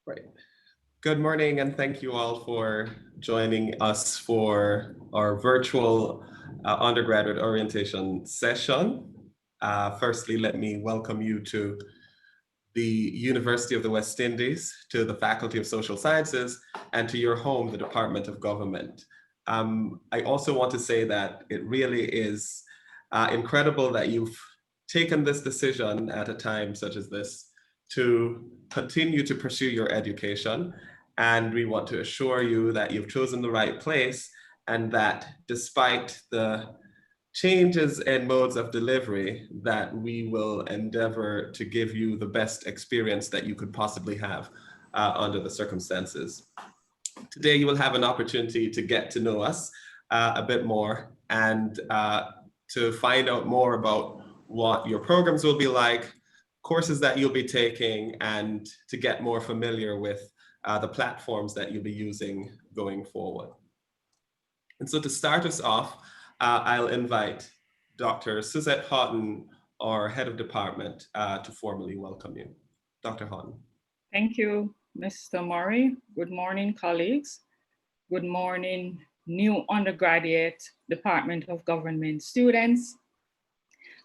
Right. Good morning, and thank you all for joining us for our virtual undergraduate orientation session. Firstly, let me welcome you to the University of the West Indies, to the Faculty of Social Sciences, and to your home, the Department of Government. I also want to say that it really is incredible that you've taken this decision at a time such as this to continue to pursue your education. And we want to assure you that you've chosen the right place, and that despite the changes in modes of delivery, that we will endeavor to give you the best experience that you could possibly have under the circumstances. Today, you will have an opportunity to get to know us a bit more, and to find out more about what your programs will be like, courses that you'll be taking, and to get more familiar with the platforms that you'll be using going forward. And so to start us off, I'll invite Dr. Suzette Houghton, our head of department, to formally welcome you. Dr. Houghton. Thank you, Mr. Murray. Good morning, colleagues. Good morning, new undergraduate Department of Government students.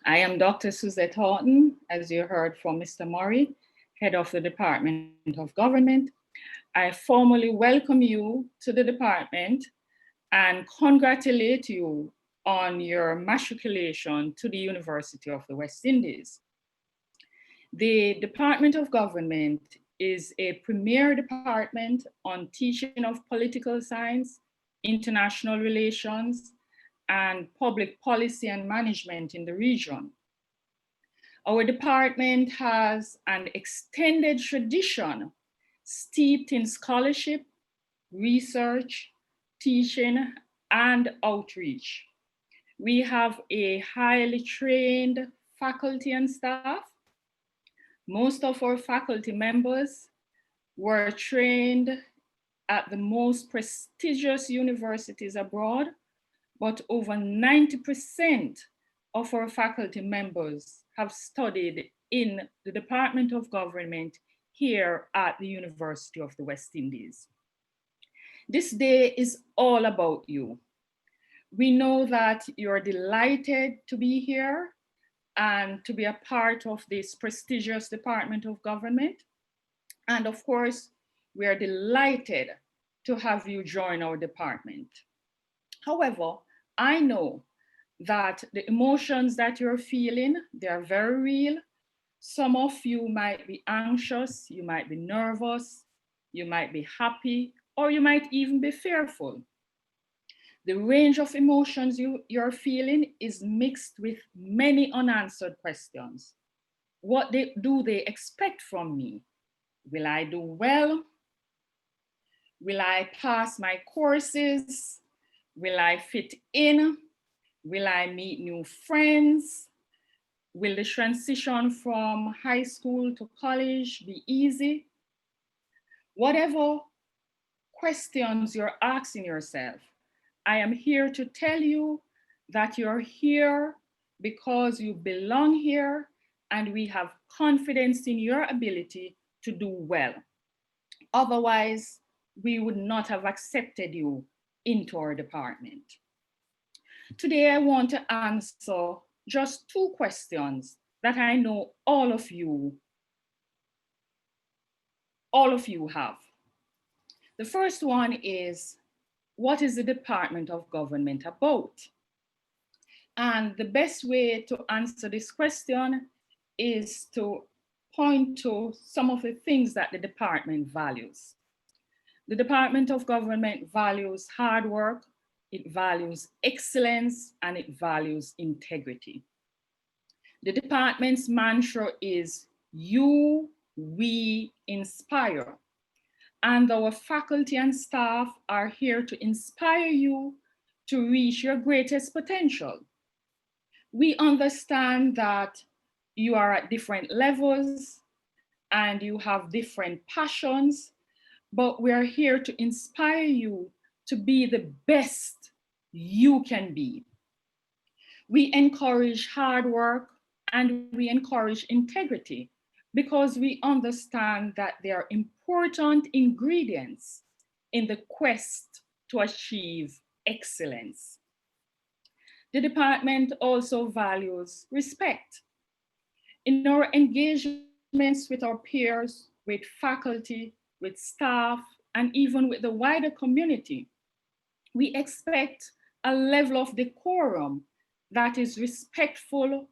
I am Dr. Suzette Houghton, as you heard from Mr. Murray, head of the Department of Government. I formally welcome you to the department and congratulate you on your matriculation to the University of the West Indies. The Department of Government is a premier department on teaching of political science, international relations, and public policy and management in the region. Our department has an extended tradition steeped in scholarship, research, teaching, and outreach. We have a highly trained faculty and staff. Most of our faculty members were trained at the most prestigious universities abroad, but over 90% of our faculty members have studied in the Department of Government here at the University of the West Indies. This day is all about you. We know that you're delighted to be here and to be a part of this prestigious Department of Government. And of course, we are delighted to have you join our department. However, I know that the emotions that you're feeling, they are very real. Some of you might be anxious, you might be nervous, you might be happy, or you might even be fearful. The range of emotions you're feeling is mixed with many unanswered questions. What do they expect from me? Will I do well? Will I pass my courses? Will I fit in? Will I meet new friends? Will the transition from high school to college be easy? Whatever questions you're asking yourself, I am here to tell you that you're here because you belong here, and we have confidence in your ability to do well. Otherwise, we would not have accepted you into our department. Today, I want to answer just two questions that I know all of you have. The first one is, what is the Department of Government about? And the best way to answer this question is to point to some of the things that the department values. The Department of Government values hard work, it values excellence, and it values integrity. The department's mantra is you, we inspire. And our faculty and staff are here to inspire you to reach your greatest potential. We understand that you are at different levels and you have different passions, but we are here to inspire you to be the best you can be. We encourage hard work and we encourage integrity. because we understand that they are important ingredients in the quest to achieve excellence. The department also values respect. In our engagements with our peers, with faculty, with staff, and even with the wider community, we expect a level of decorum that is respectful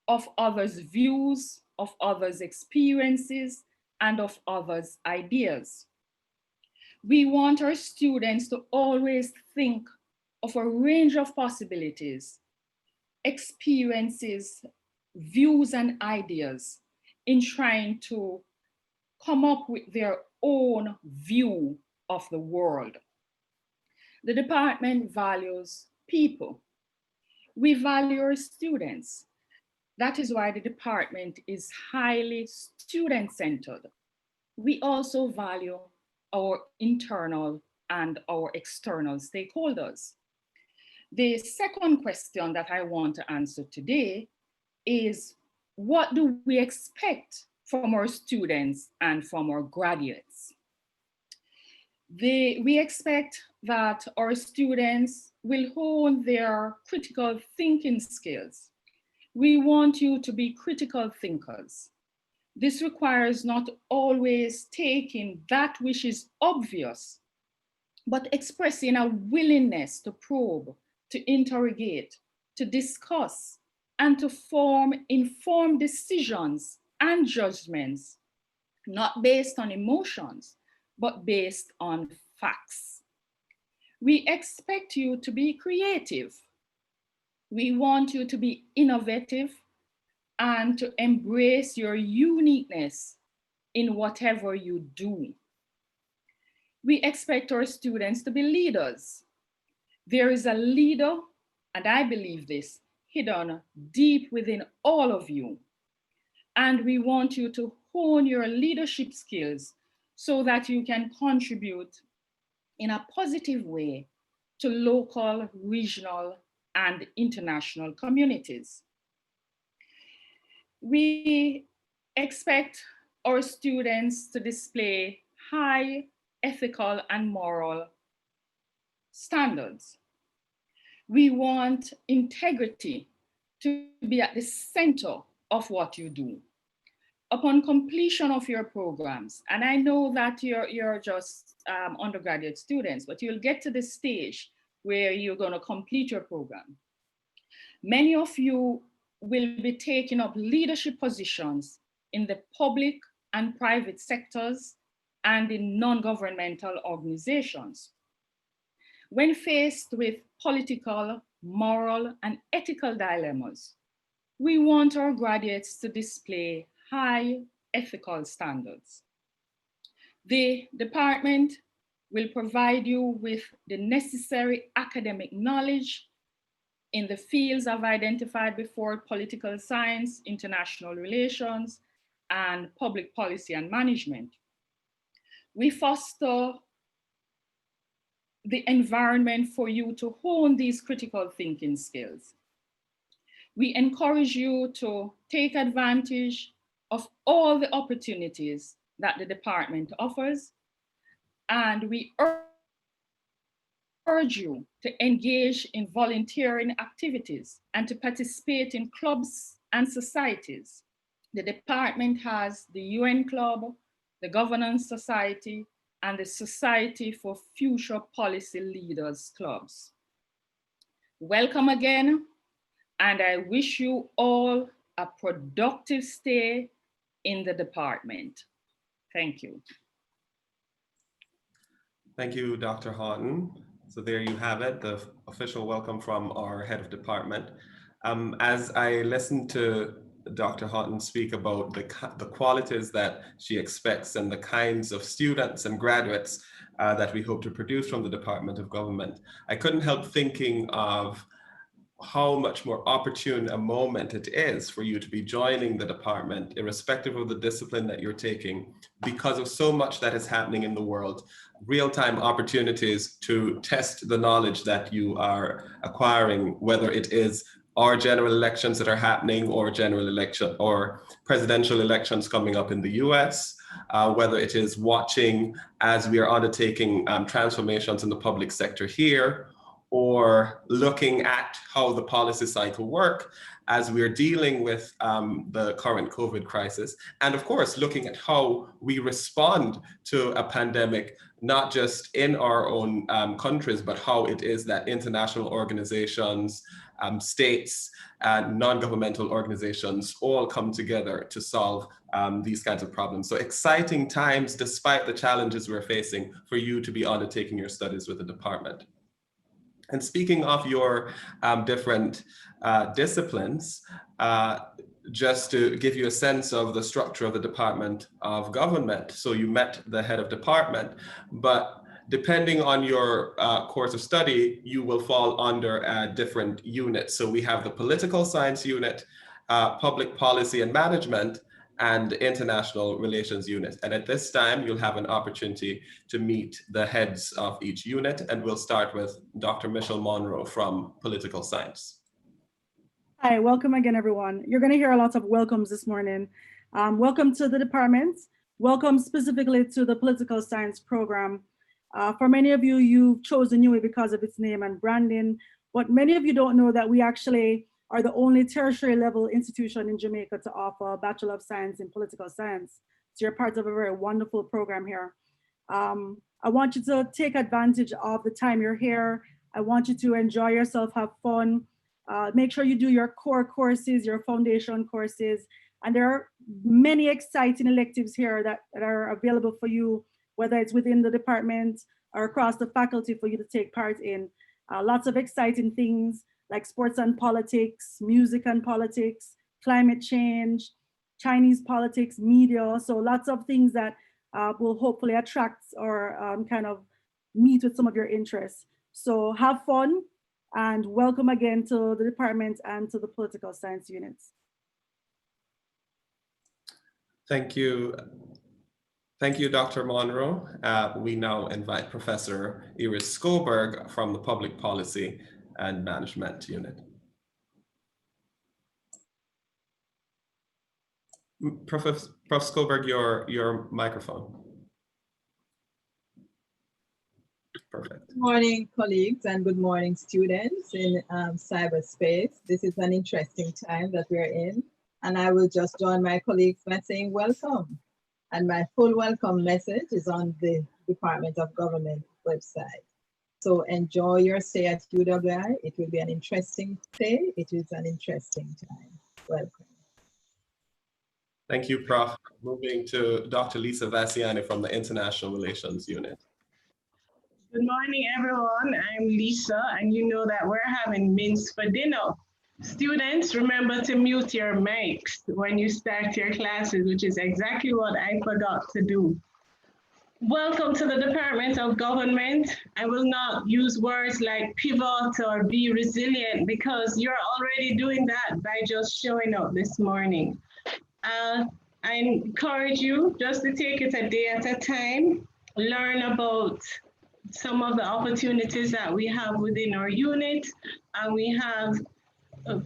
of others' views, of others' experiences, and of others' ideas. We want our students to always think of a range of possibilities, experiences, views, and ideas in trying to come up with their own view of the world. The department values people. We value our students. That is why the department is highly student-centered. We also value our internal and our external stakeholders. The second question that I want to answer today is, what do we expect from our students and from our graduates? We expect that our students will hone their critical thinking skills. We want you to be critical thinkers. This requires not always taking that which is obvious, but expressing a willingness to probe, to interrogate, to discuss, and to form informed decisions and judgments, not based on emotions, but based on facts. We expect you to be creative. We want you to be innovative and to embrace your uniqueness in whatever you do. We expect our students to be leaders. There is a leader, and I believe this, hidden deep within all of you. And we want you to hone your leadership skills so that you can contribute in a positive way to local, regional, and international communities. We expect our students to display high ethical and moral standards. We want integrity to be at the center of what you do. Upon completion of your programs, and I know that you're just undergraduate students, but you'll get to the stage where you're going to complete your program. Many of you will be taking up leadership positions in the public and private sectors and in non-governmental organizations. When faced with political, moral, and ethical dilemmas, we want our graduates to display high ethical standards. The department will provide you with the necessary academic knowledge in the fields I've identified before: political science, international relations, and public policy and management. We foster the environment for you to hone these critical thinking skills. We encourage you to take advantage of all the opportunities that the department offers, and we urge you to engage in volunteering activities and to participate in clubs and societies. The department has the UN Club, the Governance Society, and the Society for Future Policy Leaders Clubs. Welcome again, and I wish you all a productive stay in the department. Thank you. Thank you, Dr. Houghton. So there you have it, the official welcome from our head of department. As I listened to Dr. Houghton speak about the qualities that she expects and the kinds of students and graduates that we hope to produce from the Department of Government, I couldn't help thinking of how much more opportune a moment it is for you to be joining the department, irrespective of the discipline that you're taking, because of so much that is happening in the world. Real-time opportunities to test the knowledge that you are acquiring, whether it is or general elections that are happening, or general election or presidential elections coming up in the US, whether it is watching as we are undertaking transformations in the public sector here, or looking at how the policy cycle work as we're dealing with the current COVID crisis. And of course, looking at how we respond to a pandemic, not just in our own countries, but how it is that international organizations, states, and non-governmental organizations all come together to solve these kinds of problems. So exciting times, despite the challenges we're facing, for you to be undertaking your studies with the department. And speaking of your different disciplines, just to give you a sense of the structure of the Department of Government. So you met the head of department, but depending on your course of study, you will fall under different units. So we have the political science unit, public policy and management, and international relations unit. And at this time, you'll have an opportunity to meet the heads of each unit. And we'll start with Dr. Michelle Monroe from political science. Hi, welcome again, everyone. You're going to hear a lot of welcomes this morning. Welcome to the department. Welcome specifically to the political science program. For many of you, you've chosen UWI because of its name and branding, but many of you don't know that we actually are the only tertiary level institution in Jamaica to offer a Bachelor of Science in Political Science. So you're part of a very wonderful program here. I want you to take advantage of the time you're here. I want you to enjoy yourself, have fun. Make sure you do your core courses, your foundation courses. And there are many exciting electives here that are available for you, whether it's within the department or across the faculty for you to take part in. Lots of exciting things like sports and politics, music and politics, climate change, Chinese politics, media. So lots of things that will hopefully attract or kind of meet with some of your interests. So have fun and welcome again to the department and to the political science units. Thank you. Thank you, Dr. Monroe. We now invite Professor Iris Skoberg from the Public Policy and Management Unit. Prof. Skoberg, your microphone. Perfect. Good morning, colleagues, and good morning, students in cyberspace. This is an interesting time that we're in, and I will just join my colleagues by saying welcome. And my full welcome message is on the Department of Government website. So enjoy your stay at UWI. It will be an interesting stay. It is an interesting time. Welcome. Thank you, Prof. Moving to Dr. Lisa Vassiani from the International Relations Unit. Good morning, everyone. I'm Lisa, and you know that we're having mince for dinner. Students, remember to mute your mics when you start your classes, which is exactly what I forgot to do. Welcome to the Department of Government. I will not use words like pivot or be resilient because you're already doing that by just showing up this morning. I encourage you just to take it a day at a time, learn about some of the opportunities that we have within our unit, and we have,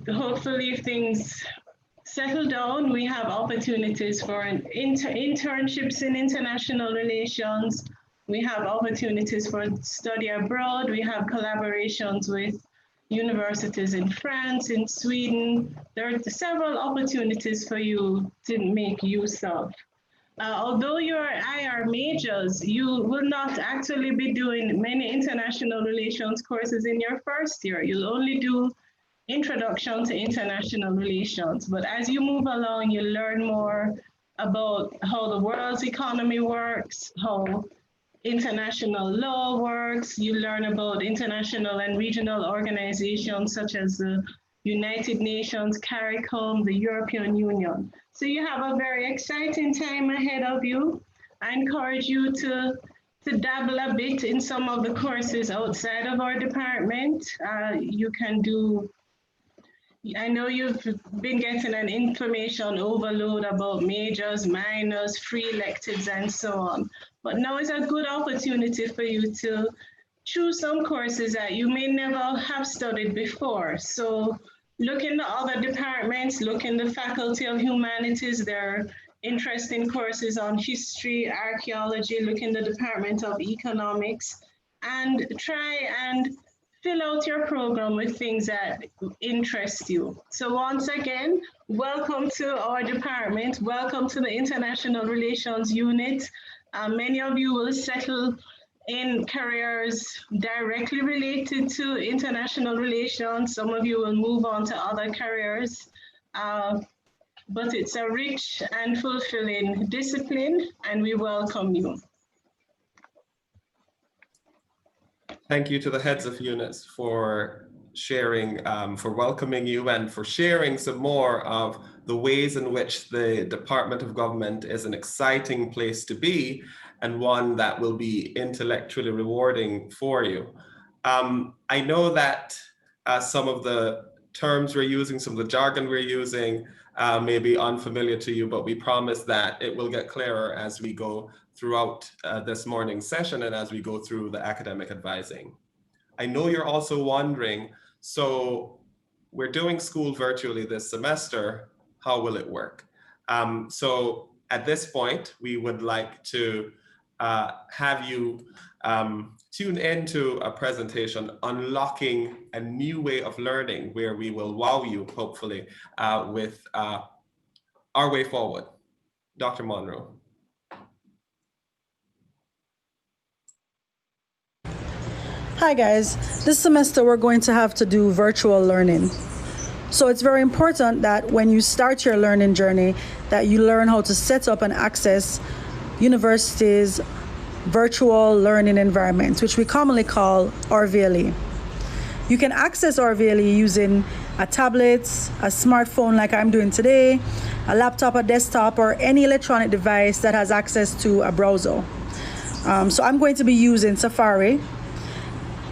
hopefully if things settle down, we have opportunities for internships in international relations. We have opportunities for study abroad. We have collaborations with universities in France, in Sweden. There are several opportunities for you to make use of. Although your IR majors, you will not actually be doing many international relations courses in your first year. You'll only do Introduction to International Relations. But as you move along, you learn more about how the world's economy works, how international law works. You learn about international and regional organizations such as the United Nations, CARICOM, the European Union. So you have a very exciting time ahead of you. I encourage you to dabble a bit in some of the courses outside of our department. You can do, I know you've been getting an information overload about majors, minors, free electives, and so on. But now is a good opportunity for you to choose some courses that you may never have studied before. So Look in the other departments, look in the Faculty of Humanities. There are interesting courses on history, archaeology, look in the Department of Economics, and try and fill out your program with things that interest you. So once again, welcome to our department. Welcome to the International Relations Unit. Many of you will settle in careers directly related to international relations. Some of you will move on to other careers, but it's a rich and fulfilling discipline, and we welcome you. Thank you to the heads of units for sharing, for welcoming you, and for sharing some more of the ways in which the Department of Government is an exciting place to be and one that will be intellectually rewarding for you. I know that some of the terms we're using, some of the jargon we're using may be unfamiliar to you, but we promise that it will get clearer as we go throughout this morning's session and as we go through the academic advising. I know you're also wondering, so we're doing school virtually this semester, how will it work? So at this point, we would like to have you tune into a presentation unlocking a new way of learning, where we will wow you, hopefully, with our way forward. Dr. Monroe. Hi guys, this semester we're going to have to do virtual learning. So it's very important that when you start your learning journey, that you learn how to set up and access universities' virtual learning environments, which we commonly call RVLE. You can access RVLE using a tablet, a smartphone like I'm doing today, a laptop, a desktop, or any electronic device that has access to a browser. So I'm going to be using Safari,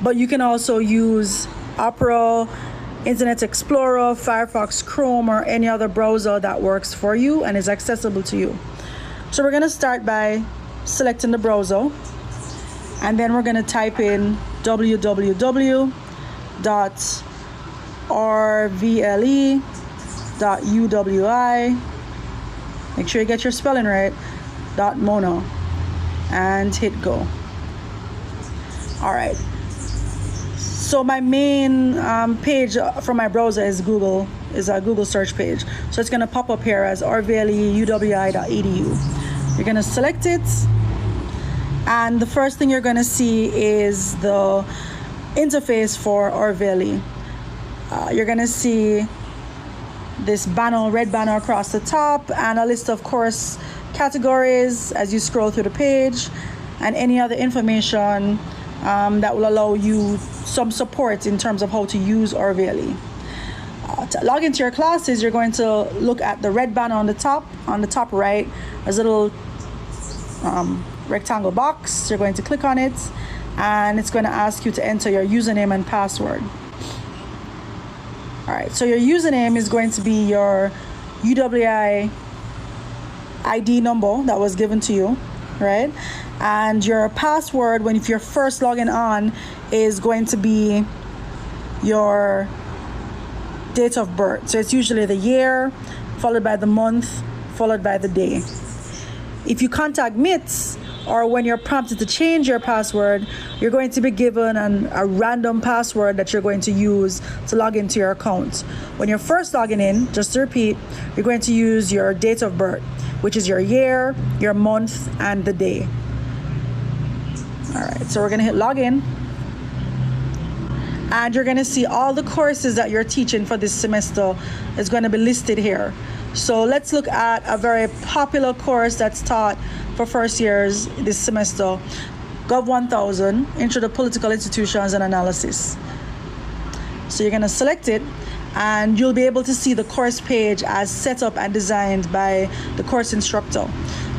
but you can also use Opera, Internet Explorer, Firefox, Chrome, or any other browser that works for you and is accessible to you. So we're going to start by selecting the browser, and then we're going to type in www.rvle.uwi, make sure you get your spelling right, .mono, and hit go. All right. So my main page from my browser is Google, is a Google search page. So it's going to pop up here as rvle.uwi.edu. You're going to select it, and the first thing you're going to see is the interface for RVLE. You're going to see this banner, red banner across the top, and a list of course categories as you scroll through the page, and any other information that will allow you some support in terms of how to use RVLE. To log into your classes, you're going to look at the red banner on the top right. There's a little rectangle box. You're going to click on it, and it's going to ask you to enter your username and password. All right, so your username is going to be your UWI ID number that was given to you, right? And your password, if you're first logging on, is going to be your date of birth. So it's usually the year, followed by the month, followed by the day. If you contact MITS, or when you're prompted to change your password, you're going to be given a random password that you're going to use to log into your account. When you're first logging in, just to repeat, you're going to use your date of birth, which is your year, your month, and the day. All right, so we're gonna hit login, and you're gonna see all the courses that you're teaching for this semester is gonna be listed here. So let's look at a very popular course that's taught for first years this semester, Gov 1000, Intro to Political Institutions and Analysis. So you're gonna select it, and you'll be able to see the course page as set up and designed by the course instructor.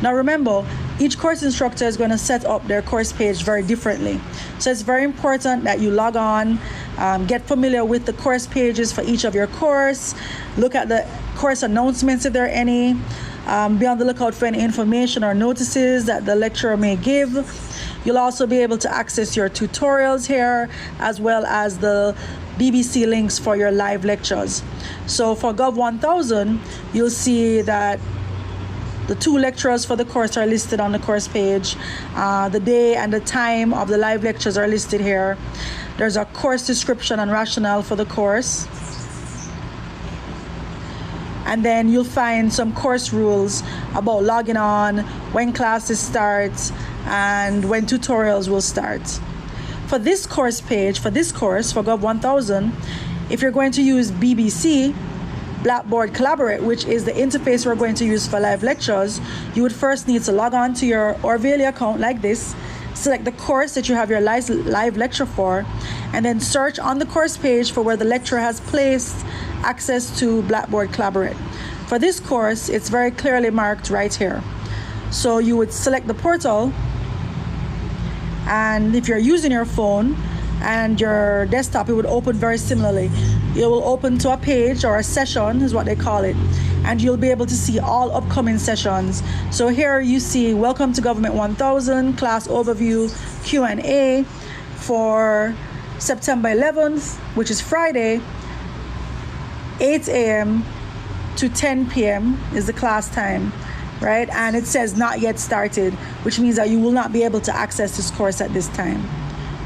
Now remember, each course instructor is going to set up their course page very differently. So it's very important that you log on, get familiar with the course pages for each of your course, look at the course announcements if there are any, be on the lookout for any information or notices that the lecturer may give. You'll also be able to access your tutorials here, as well as the BBC links for your live lectures. So for Gov 1000, you'll see that the 2 lecturers for the course are listed on the course page. The day and the time of the live lectures are listed here. There's a course description and rationale for the course. And then you'll find some course rules about logging on, when classes start, and when tutorials will start. For this course page, for this course, for Gov 1000, if you're going to use BBC, Blackboard Collaborate, which is the interface we're going to use for live lectures, you would first need to log on to your Orvaly account like this, select the course that you have your live lecture for, and then search on the course page for where the lecturer has placed access to Blackboard Collaborate. For this course, it's very clearly marked right here. So you would select the portal, and if you're using your phone and your desktop, it would open very similarly. It will open to a page, or a session is what they call it, and you'll be able to see all upcoming sessions. So here you see Welcome to Government 1000, Class Overview, Q&A for September 11th, which is Friday, 8 a.m. to 10 p.m. is the class time, right? And it says not yet started, which means that you will not be able to access this course at this time.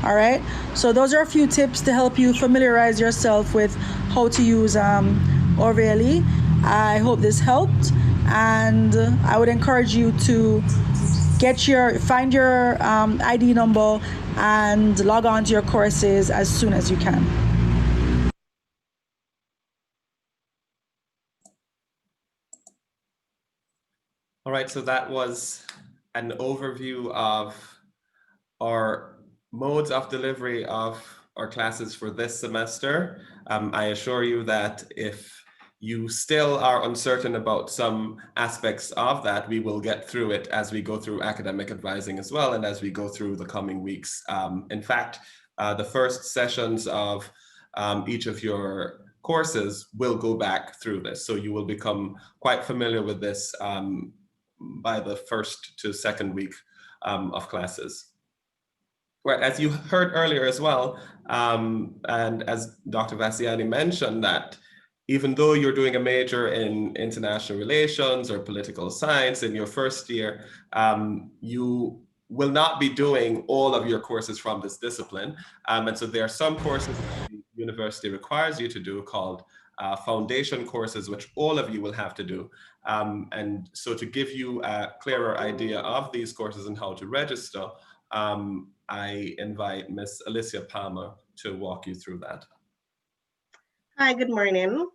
All right, so those are a few tips to help you familiarize yourself with how to use Orvaly. I hope this helped, and I would encourage you to find your ID number and log on to your courses as soon as you can. All right, so that was an overview of our modes of delivery of our classes for this semester. I assure you that if you still are uncertain about some aspects of that, we will get through it as we go through academic advising as well, and as we go through the coming weeks. In fact, the first sessions of each of your courses will go back through this. So you will become quite familiar with this by the first to second week of classes. Well, as you heard earlier as well, and as Dr. Vassiani mentioned, that even though you're doing a major in international relations or political science in your first year, you will not be doing all of your courses from this discipline. And so there are some courses that the university requires you to do called foundation courses, which all of you will have to do. And so to give you a clearer idea of these courses and how to register, I invite Ms. Alicia Palmer to walk you through that. Hi, good morning.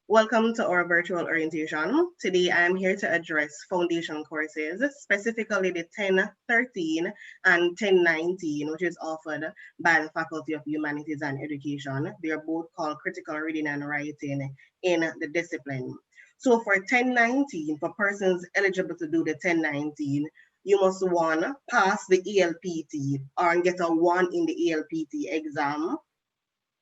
Welcome to our virtual orientation. Today, I am here to address foundation courses, specifically the 1013 and 1019, which is offered by the Faculty of Humanities and Education. They are both called Critical Reading and Writing in the discipline. So for 1019, for persons eligible to do the 1019, you must, one, pass the ELPT or get a 1 in the ELPT exam,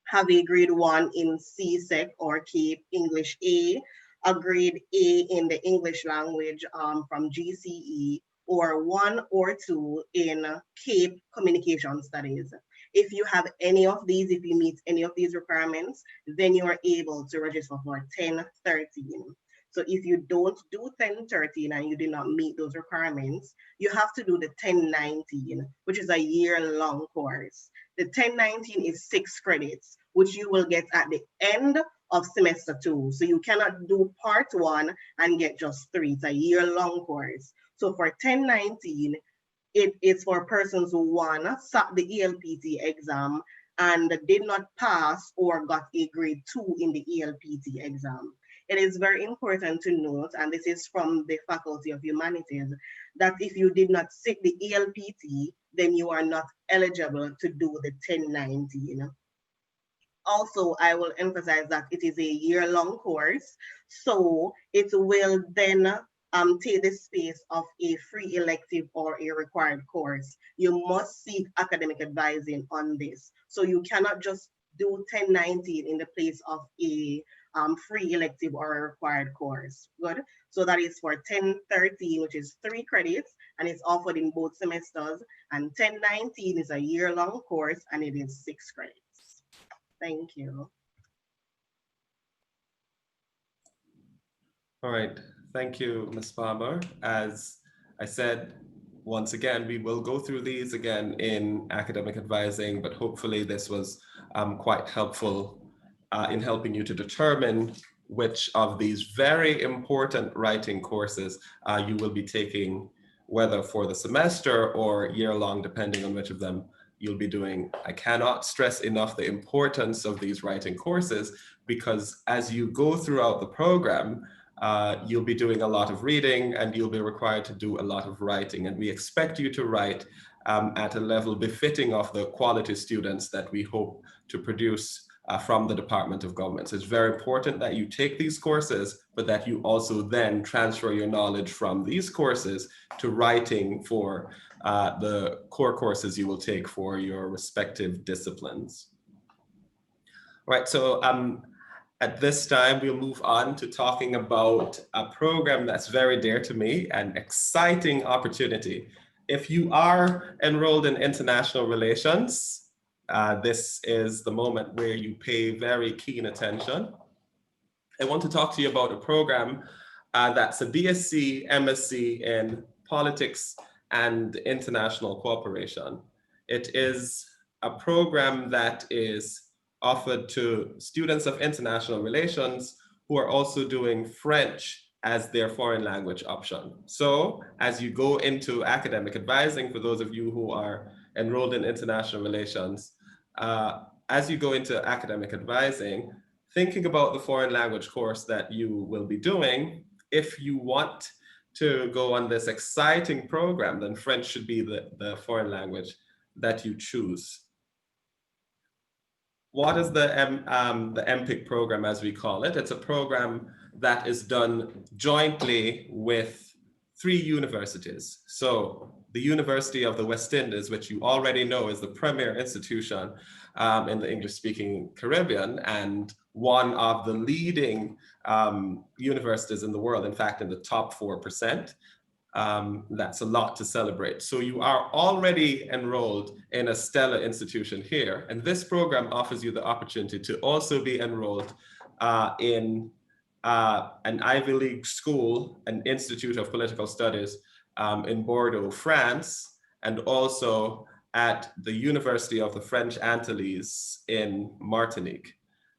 have a grade 1 in CSEC or CAPE English A, a grade A in the English language from GCE, or 1 or 2 in CAPE Communication Studies. If you have any of these, if you meet any of these requirements, then you are able to register for 1013. So if you don't do 1013 and you did not meet those requirements, you have to do the 1019, which is a year-long course. The 1019 is 6 credits, which you will get at the end of semester 2. So you cannot do part 1 and get just 3. It's a year-long course. So for 1019, it is for persons who, one, sat the ELPT exam and did not pass or got a grade 2 in the ELPT exam. It is very important to note, and this is from the Faculty of Humanities, that if you did not sit the ELPT, then you are not eligible to do the 1019. Also, I will emphasize that it is a year-long course, so it will then take the space of a free elective or a required course. You must seek academic advising on this. So you cannot just do 1019 in the place of a free elective or a required course. Good. So that is for 1013, which is 3 credits, and it's offered in both semesters. And 1019 is a year-long course, and it is 6 credits. Thank you. All right, thank you, Ms. Palmer. As I said, once again, we will go through these again in academic advising, but hopefully this was quite helpful in helping you to determine which of these very important writing courses you will be taking, whether for the semester or year-long, depending on which of them you'll be doing. I cannot stress enough the importance of these writing courses, because as you go throughout the program, you'll be doing a lot of reading and you'll be required to do a lot of writing. And we expect you to write at a level befitting of the quality students that we hope to produce from the Department of Government. So it's very important that you take these courses, but that you also then transfer your knowledge from these courses to writing for the core courses you will take for your respective disciplines. All right, so at this time, we'll move on to talking about a program that's very dear to me, an exciting opportunity. If you are enrolled in international relations, this is the moment where you pay very keen attention. I want to talk to you about a program that's a BSc, MSc in politics and international cooperation. It is a program that is offered to students of international relations who are also doing French as their foreign language option. So as you go into academic advising, for those of you who are enrolled in international relations, as you go into academic advising, thinking about the foreign language course that you will be doing, if you want to go on this exciting program, then French should be the foreign language that you choose. What is the MPIC program, as we call it? It's a program that is done jointly with 3 universities. So the University of the West Indies, which you already know is the premier institution in the English-speaking Caribbean and one of the leading universities in the world, in fact, in the top 4%. That's a lot to celebrate. So you are already enrolled in a stellar institution here. And this program offers you the opportunity to also be enrolled in an Ivy League school, an Institute of Political Studies in Bordeaux, France, and also at the University of the French Antilles in Martinique.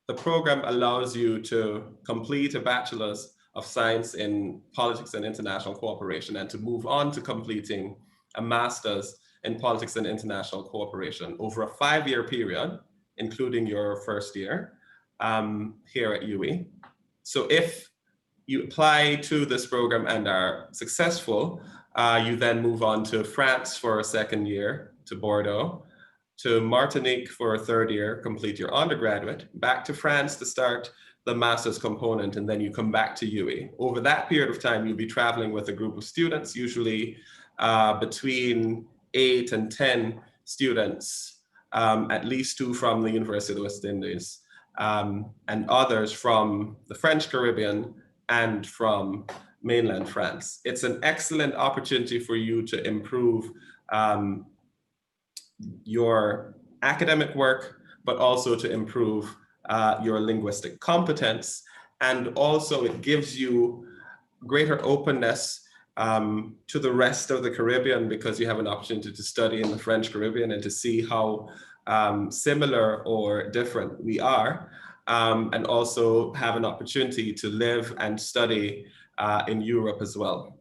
The program allows you to complete a bachelor's of science in politics and international cooperation and to move on to completing a master's in politics and international cooperation over a 5-year period, including your first year here at UWI. So if you apply to this program and are successful, you then move on to France for a 2nd year, to Bordeaux, to Martinique for a 3rd year, complete your undergraduate, back to France to start the master's component, and then you come back to UWI. Over that period of time, you'll be traveling with a group of students, usually between 8 and 10 students, at least 2 from the University of the West Indies, and others from the French Caribbean and from mainland France. It's an excellent opportunity for you to improve your academic work, but also to improve your linguistic competence. And also it gives you greater openness to the rest of the Caribbean, because you have an opportunity to study in the French Caribbean and to see how similar or different we are, and also have an opportunity to live and study in Europe as well.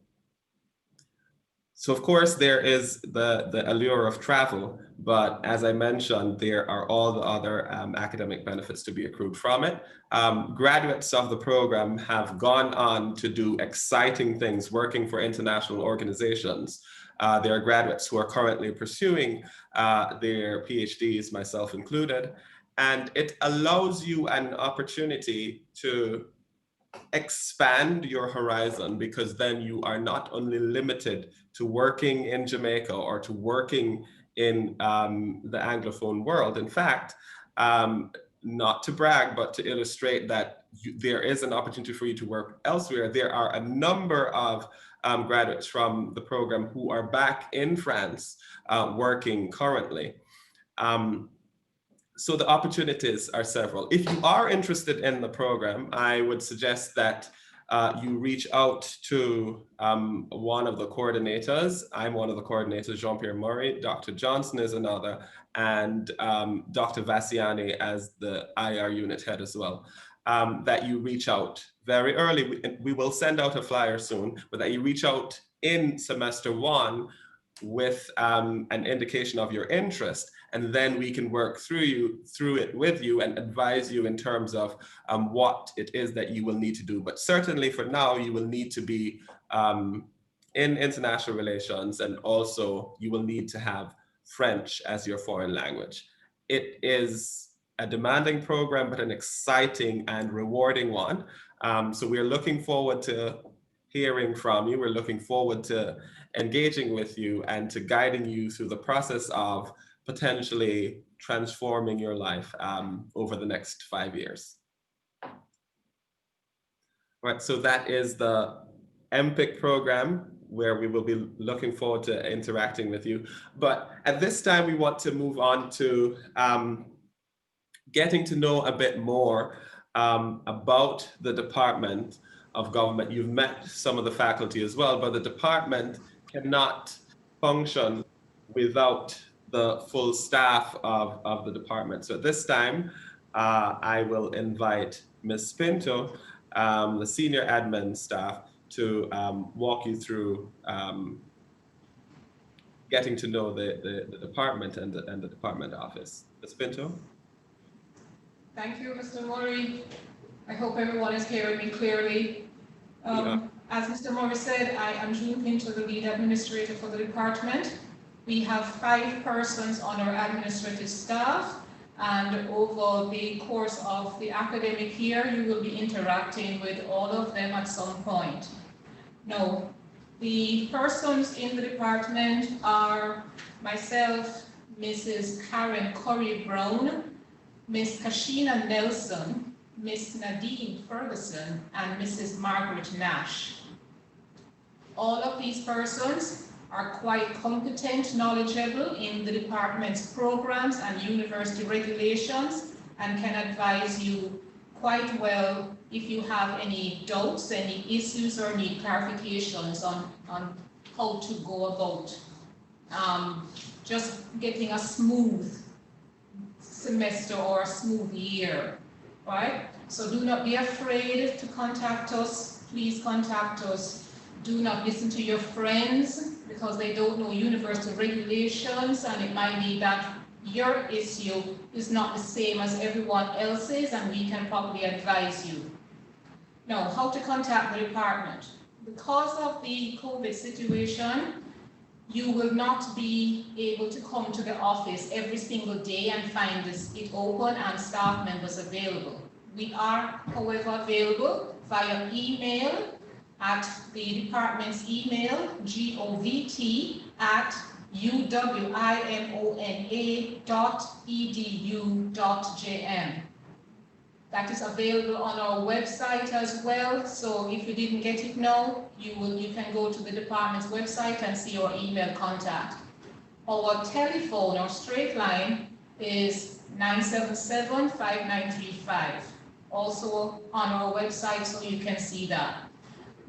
So of course there is the allure of travel, but as I mentioned, there are all the other academic benefits to be accrued from it. Graduates of the program have gone on to do exciting things working for international organizations. There are graduates who are currently pursuing their PhDs, myself included, and it allows you an opportunity to expand your horizon, because then you are not only limited to working in Jamaica or to working in the Anglophone world. In fact, not to brag, but to illustrate that there is an opportunity for you to work elsewhere. There are a number of graduates from the program who are back in France working currently. so the opportunities are several. If you are interested in the program, I would suggest that you reach out to one of the coordinators. I'm one of the coordinators, Jean-Pierre Murray, Dr. Johnson is another, and Dr. Vassiani as the IR unit head as well. That you reach out very early. We will send out a flyer soon, but that you reach out in semester one with an indication of your interest, and then we can work through it with you and advise you in terms of what it is that you will need to do. But certainly for now, you will need to be in international relations, and also you will need to have French as your foreign language. It is a demanding program, but an exciting and rewarding one. So we're looking forward to hearing from you. We're looking forward to engaging with you and to guiding you through the process of potentially transforming your life over the next 5 years. Right, so that is the MPIC program where we will be looking forward to interacting with you. But at this time, we want to move on to getting to know a bit more about the Department of Government. You've met some of the faculty as well, but the department cannot function without the full staff of the department. So at this time, I will invite Ms. Pinto, the senior admin staff, to walk you through getting to know the department and the department office. Ms. Pinto? Thank you, Mr. Murray. I hope everyone is hearing me clearly. As Mr. Murray said, I am Jean Pinto, the lead administrator for the department. We have 5 persons on our administrative staff, and over the course of the academic year, you will be interacting with all of them at some point. Now, the persons in the department are myself, Mrs. Karen Curry Brown, Ms. Kashina Nelson, Ms. Nadine Ferguson, and Mrs. Margaret Nash. All of these persons are quite competent, knowledgeable in the department's programs and university regulations, and can advise you quite well if you have any doubts, any issues, or need clarifications on how to go about just getting a smooth semester or a smooth year, right? So do not be afraid to contact us. Please contact us. Do not listen to your friends because they don't know university regulations, and it might be that your issue is not the same as everyone else's, and we can probably advise you. Now, how to contact the department. Because of the COVID situation, you will not be able to come to the office every single day and find it open and staff members available. We are, however, available via email at the department's email, govt@uwimona.edu.jm. That is available on our website as well. So if you didn't get it now, you can go to the department's website and see our email contact. Our telephone, our straight line, is 977-5935. Also on our website, so you can see that.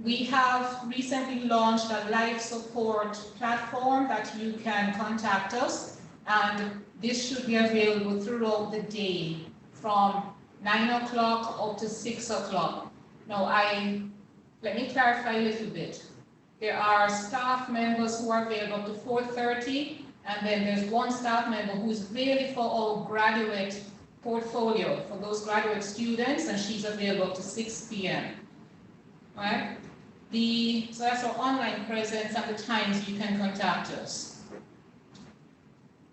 We have recently launched a live support platform that you can contact us, and this should be available throughout the day from 9 o'clock up to 6 o'clock. Now, let me clarify a little bit. There are staff members who are available up to 4:30, and then there's one staff member who's available for our graduate portfolio, for those graduate students, and she's available up to 6 p.m. All right? So that's our online presence and the times you can contact us.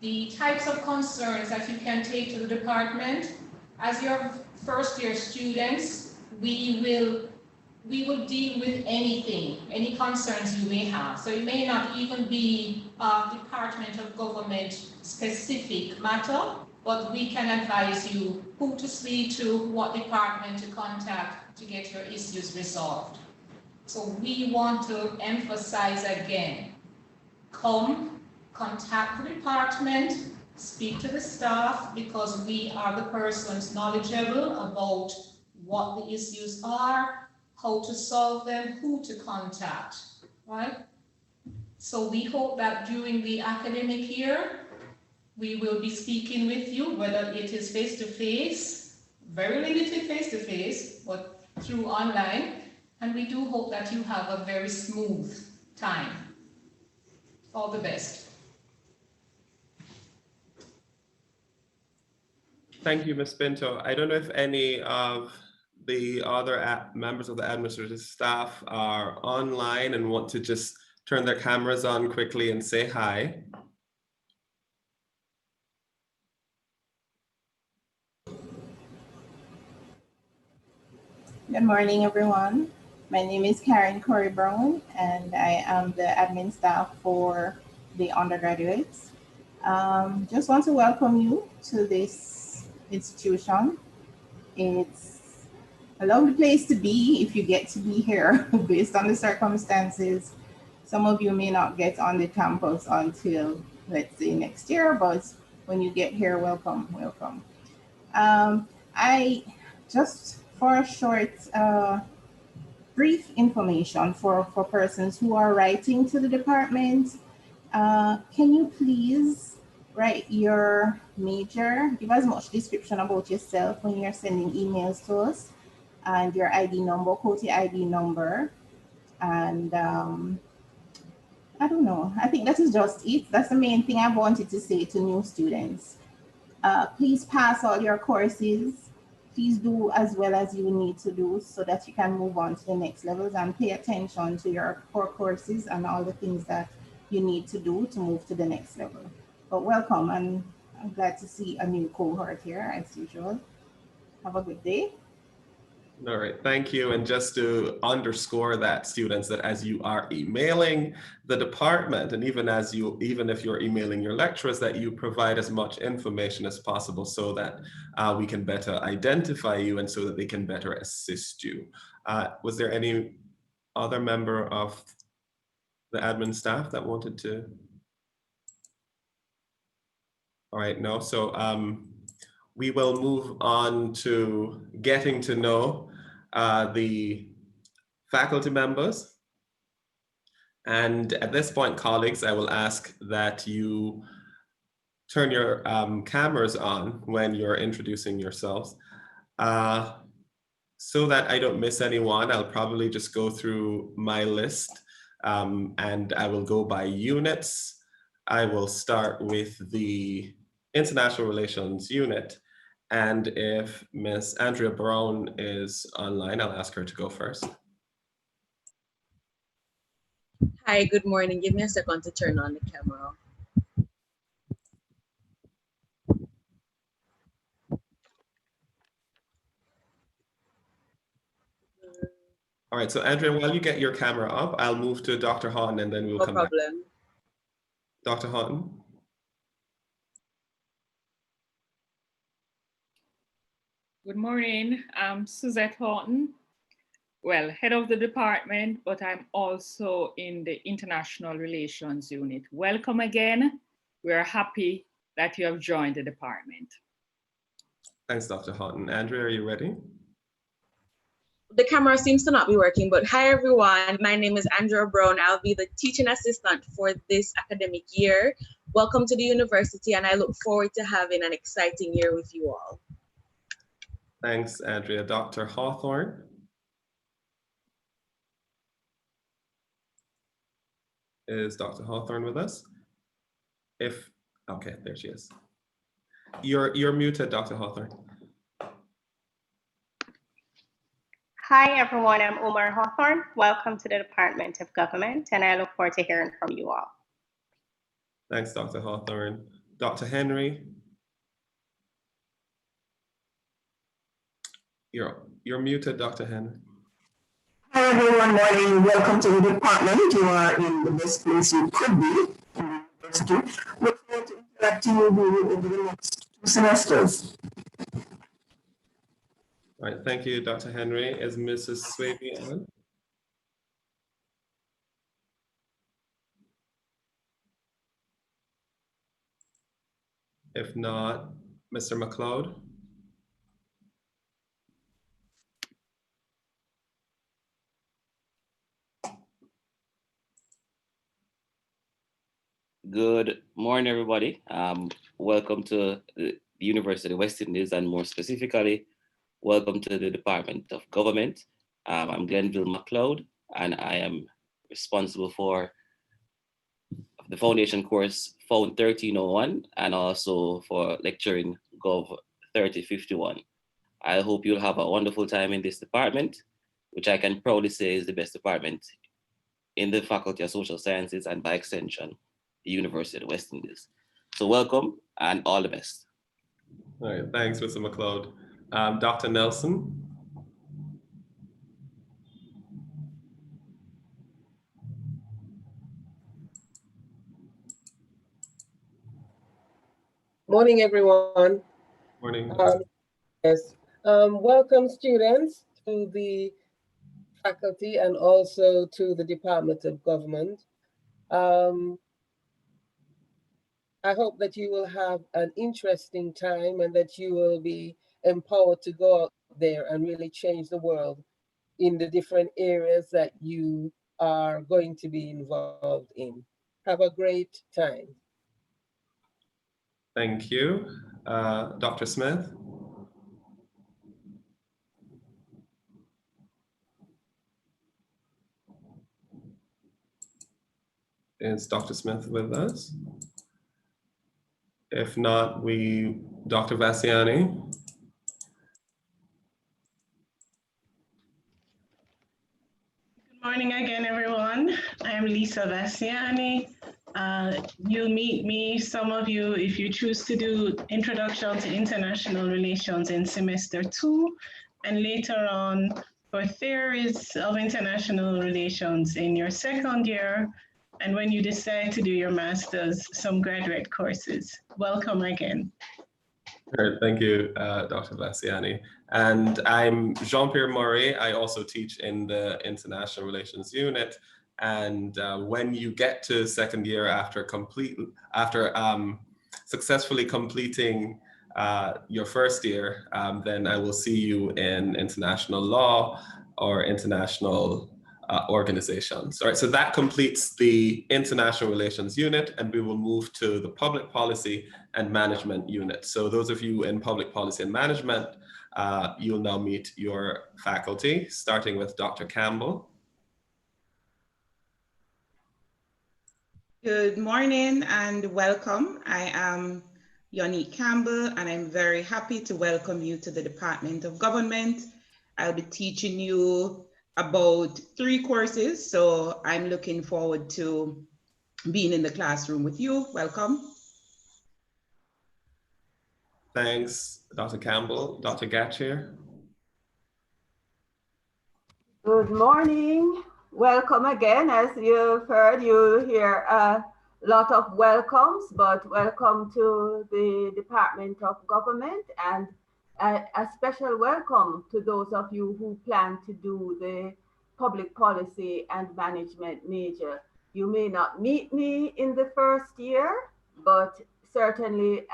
The types of concerns that you can take to the department. As your first year students, we will deal with anything, any concerns you may have. So it may not even be a Department of Government specific matter, but we can advise you who to speak to, what department to contact to get your issues resolved. So we want to emphasize again, come, contact the department, speak to the staff because we are the persons knowledgeable about what the issues are, how to solve them, who to contact, right? So we hope that during the academic year, we will be speaking with you, whether it is face-to-face, very limited face-to-face, but through online. And we do hope that you have a very smooth time. All the best. Thank you, Ms. Pinto. I don't know if any of the other members of the administrative staff are online and want to just turn their cameras on quickly and say hi. Good morning, everyone. My name is Karen Corey Brown, and I am the admin staff for the undergraduates. Just want to welcome you to this institution. It's a lovely place to be if you get to be here based on the circumstances. Some of you may not get on the campus until, let's say, next year, but when you get here, welcome, welcome. I just, for a short brief information for persons who are writing to the department, can you please write your major, give as much description about yourself when you're sending emails to us, and your ID number, quote your ID number, and I don't know, I think that is just it. That's the main thing I wanted to say to new students. Please pass all your courses. Please do as well as you need to do so that you can move on to the next levels, and pay attention to your core courses and all the things that you need to do to move to the next level. But welcome, and I'm glad to see a new cohort here as usual. Have a good day. All right, thank you. And just to underscore that, students, that as you are emailing the department, and even if you're emailing your lecturers, that you provide as much information as possible so that we can better identify you and so that they can better assist you. Was there any other member of the admin staff that wanted to? All right, no, so we will move on to getting to know the faculty members. And at this point, colleagues, I will ask that you turn your cameras on when you're introducing yourselves. So that I don't miss anyone, I'll probably just go through my list and I will go by units. I will start with the International Relations unit. And if Ms. Andrea Brown is online, I'll ask her to go first. Hi, good morning. Give me a second to turn on the camera. All right, so Andrea, while you get your camera up, I'll move to Dr. Houghton and then we'll come back. No problem. Dr. Houghton. Good morning, I'm Suzette Houghton. Well, head of the department, but I'm also in the International Relations unit. Welcome again. We are happy that you have joined the department. Thanks, Dr. Houghton. Andrea, are you ready? The camera seems to not be working, but hi everyone. My name is Andrea Brown. I'll be the teaching assistant for this academic year. Welcome to the university, and I look forward to having an exciting year with you all. Thanks, Andrea. Dr. Hawthorne. Is Dr. Hawthorne with us? Okay, there she is. You're muted, Dr. Hawthorne. Hi, everyone. I'm Omar Hawthorne. Welcome to the Department of Government, and I look forward to hearing from you all. Thanks, Dr. Hawthorne. Dr. Henry. You're muted, Dr. Henry. Hi everyone, morning. Welcome to the department. You are in the best place you could be in the university. Look forward to interacting with you over the next 2 semesters. All right, thank you, Dr. Henry. Is Mrs. Swaby on? If not, Mr. McLeod. Good morning, everybody. Welcome to the University of West Indies, and more specifically, welcome to the Department of Government. I'm Glenville McLeod, and I am responsible for the foundation course Found 1301, and also for lecturing Gov 3051. I hope you'll have a wonderful time in this department, which I can proudly say is the best department in the Faculty of Social Sciences, and by extension, the University of West Indies. So welcome and all the best. All right, thanks, Mr. McLeod. Dr. Nelson. Morning, everyone. Morning. Yes. Welcome, students, to the faculty and also to the Department of Government. I hope that you will have an interesting time and that you will be empowered to go out there and really change the world in the different areas that you are going to be involved in. Have a great time. Thank you. Dr. Smith. Is Dr. Smith with us? If not, Dr. Vassiani. Good morning again, everyone. I'm Lisa Vassiani. You'll meet me, some of you, if you choose to do Introduction to International Relations in semester 2, and later on for Theories of International Relations in your second year, and when you decide to do your master's, some graduate courses. Welcome again. All right, thank you, Dr. Vassiani. And I'm Jean-Pierre Maury. I also teach in the International Relations Unit. And when you get to second year after successfully completing your first year, then I will see you in international law or international organizations. All right, so that completes the International Relations Unit, and we will move to the Public Policy and Management Unit. So those of you in Public Policy and Management, you'll now meet your faculty, starting with Dr. Campbell. Good morning and welcome. I am Yonique Campbell, and I'm very happy to welcome you to the Department of Government. I'll be teaching you about 3 courses, so I'm looking forward to being in the classroom with you. Welcome. Thanks, Dr. Campbell. Dr. Gatchier. Good morning. Welcome again. As you've heard, you hear a lot of welcomes, but welcome to the Department of Government, and a special welcome to those of you who plan to do the Public Policy and Management major. You may not meet me in the first year, but certainly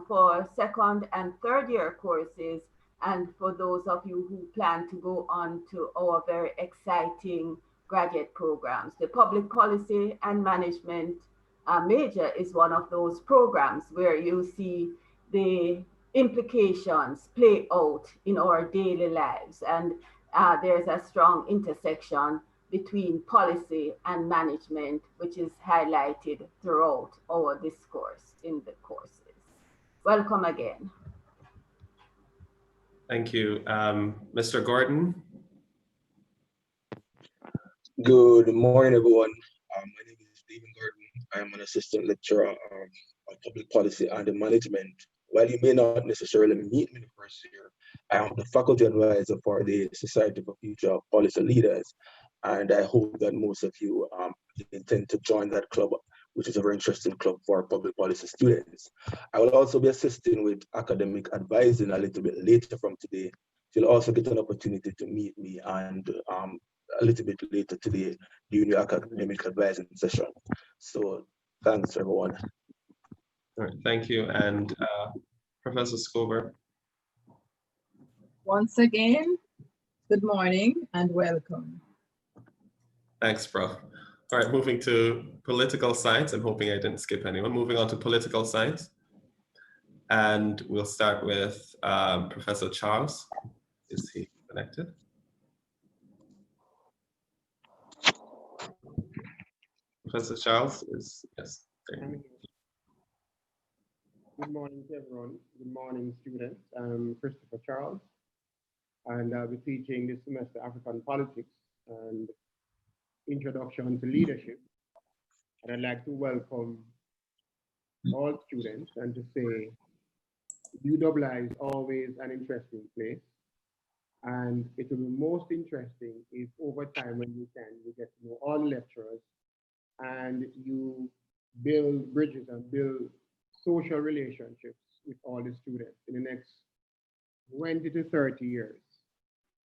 for second and third year courses, and for those of you who plan to go on to our very exciting graduate programs. The Public Policy and Management major is one of those programs where you see the implications play out in our daily lives. And there's a strong intersection between policy and management, which is highlighted throughout our discourse in the courses. Welcome again. Thank you. Mr. Gordon. Good morning, everyone. My name is Stephen Gordon. I'm an assistant lecturer on public policy and management. While you may not necessarily meet me in the first year, I am the faculty advisor for the Society for Future Policy Leaders, and I hope that most of you intend to join that club, which is a very interesting club for public policy students. I will also be assisting with academic advising a little bit later from today. You'll also get an opportunity to meet me and a little bit later today during your academic advising session. So thanks, everyone. All right, thank you. And Professor Scober. Once again, good morning and welcome. Thanks, Prof. All right, moving to political science. I'm hoping I didn't skip anyone. Moving on to political science. And we'll start with Professor Charles. Is he connected? Professor Charles is, yes. Good morning to everyone. Good morning, students. I'm Christopher Charles, and I'll be teaching this semester African politics and introduction to leadership. And I'd like to welcome all students and to say UWI is always an interesting place. And it will be most interesting if over time when you can, you get to know all the lecturers and you build bridges and build social relationships with all the students. In the next 20 to 30 years,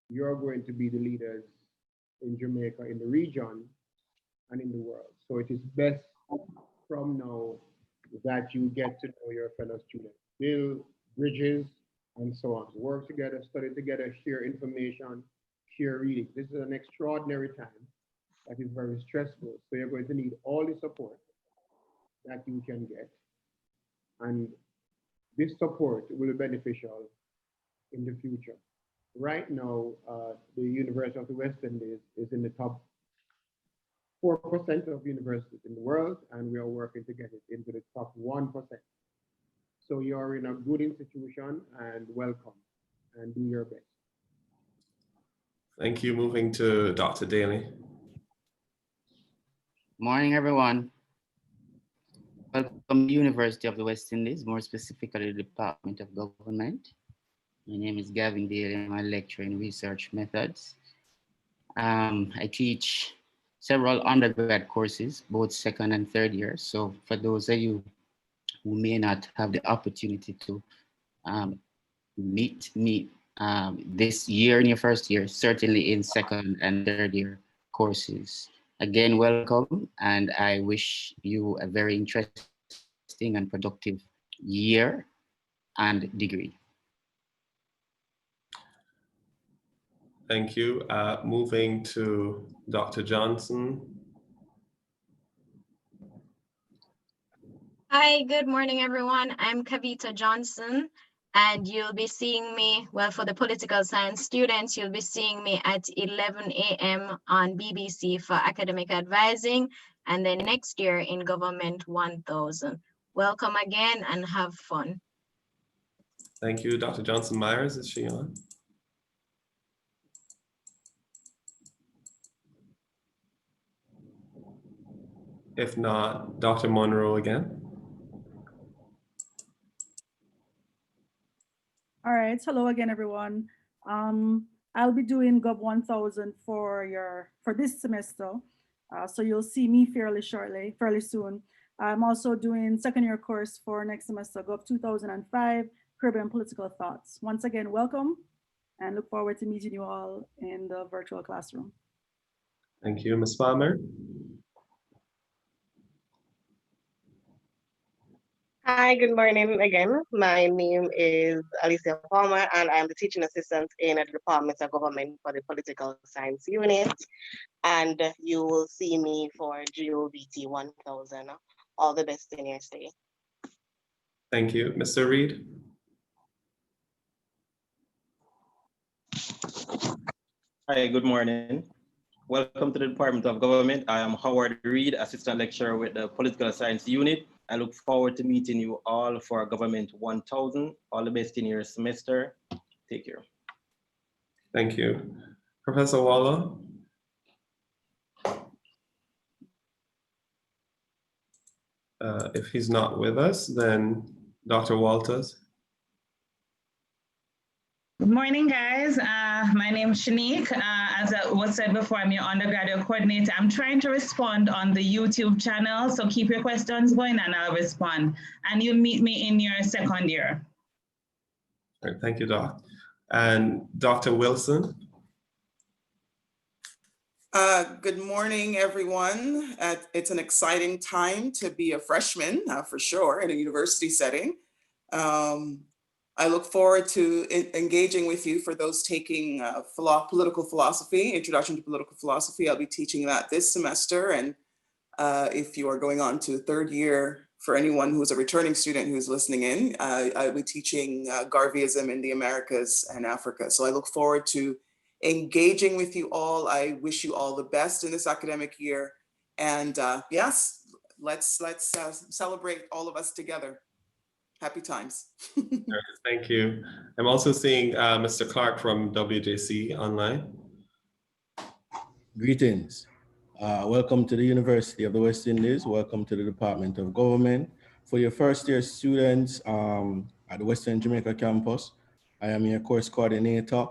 you're going to be the leaders in Jamaica, in the region, and in the world. So it is best from now that you get to know your fellow students, build bridges, and so on. Work together, study together, share information, share reading. This is an extraordinary time that is very stressful. So you're going to need all the support that you can get. And this support will be beneficial in the future. Right now, the University of the West Indies is in the top 4% of universities in the world, and we are working to get it into the top 1%. So you're in a good institution, and welcome, and do your best. Thank you. Moving to Dr. Daly. Morning, everyone. Welcome to the University of the West Indies, more specifically the Department of Government. My name is Gavin Daly, and I'm a lecturer in research methods. I teach several undergrad courses, both second and third year. So for those of you who may not have the opportunity to meet me this year in your first year, certainly in second and third year courses. Again, welcome, and I wish you a very interesting and productive year and degree. Thank you. Moving to Dr. Johnson. Hi, good morning, everyone. I'm Kavita Johnson, and you'll be seeing me, well, for the political science students, you'll be seeing me at 11 a.m. on BBC for academic advising, and then next year in Government 1000. Welcome again and have fun. Thank you. Dr. Johnson Myers, is she on? If not, Dr. Monroe again. All right, hello again, everyone. I'll be doing Gov 1000 for this semester. So you'll see me fairly soon. I'm also doing second year course for next semester, Gov 2005, Caribbean Political Thoughts. Once again, welcome, and look forward to meeting you all in the virtual classroom. Thank you. Ms. Palmer. Hi, good morning again. My name is Alicia Palmer, and I'm the teaching assistant in the Department of Government for the Political Science Unit. And you will see me for GOVT 1000. All the best in your stay. Thank you. Mr. Reed. Hi, good morning. Welcome to the Department of Government. I am Howard Reed, Assistant Lecturer with the Political Science Unit. I look forward to meeting you all for Government 1000. All the best in your semester. Take care. Thank you. Professor Waller. If he's not with us, then Dr. Walters. Good morning, guys. My name is Shanique. As was said before, I'm your undergraduate coordinator. I'm trying to respond on the YouTube channel, so keep your questions going and I'll respond. And you'll meet me in your second year. All right, thank you, Doc. And Dr. Wilson. Good morning, everyone. It's an exciting time to be a freshman, for sure, in a university setting. I look forward to engaging with you for those taking political philosophy, Introduction to Political Philosophy. I'll be teaching that this semester. And if you are going on to third year, for anyone who's a returning student who's listening in, I'll be teaching Garveyism in the Americas and Africa. So I look forward to engaging with you all. I wish you all the best in this academic year. And yes, let's celebrate all of us together. Happy times. Thank you. I'm also seeing Mr. Clark from WJC online. Greetings. Welcome to the University of the West Indies. Welcome to the Department of Government. For your first year students at the Western Jamaica campus, I am your course coordinator.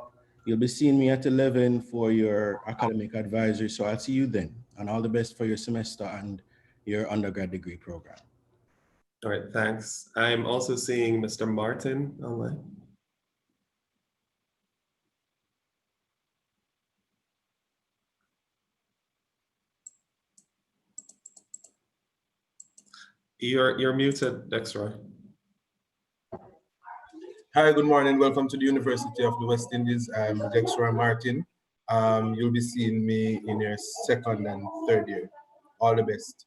You'll be seeing me at 11 for your academic advisory. So I'll see you then, and all the best for your semester and your undergrad degree program. All right, thanks. I'm also seeing Mr. Martin online. You're muted, Dexroy. Hi, good morning. Welcome to the University of the West Indies. I'm Dexroy Martin. You'll be seeing me in your second and third year. All the best.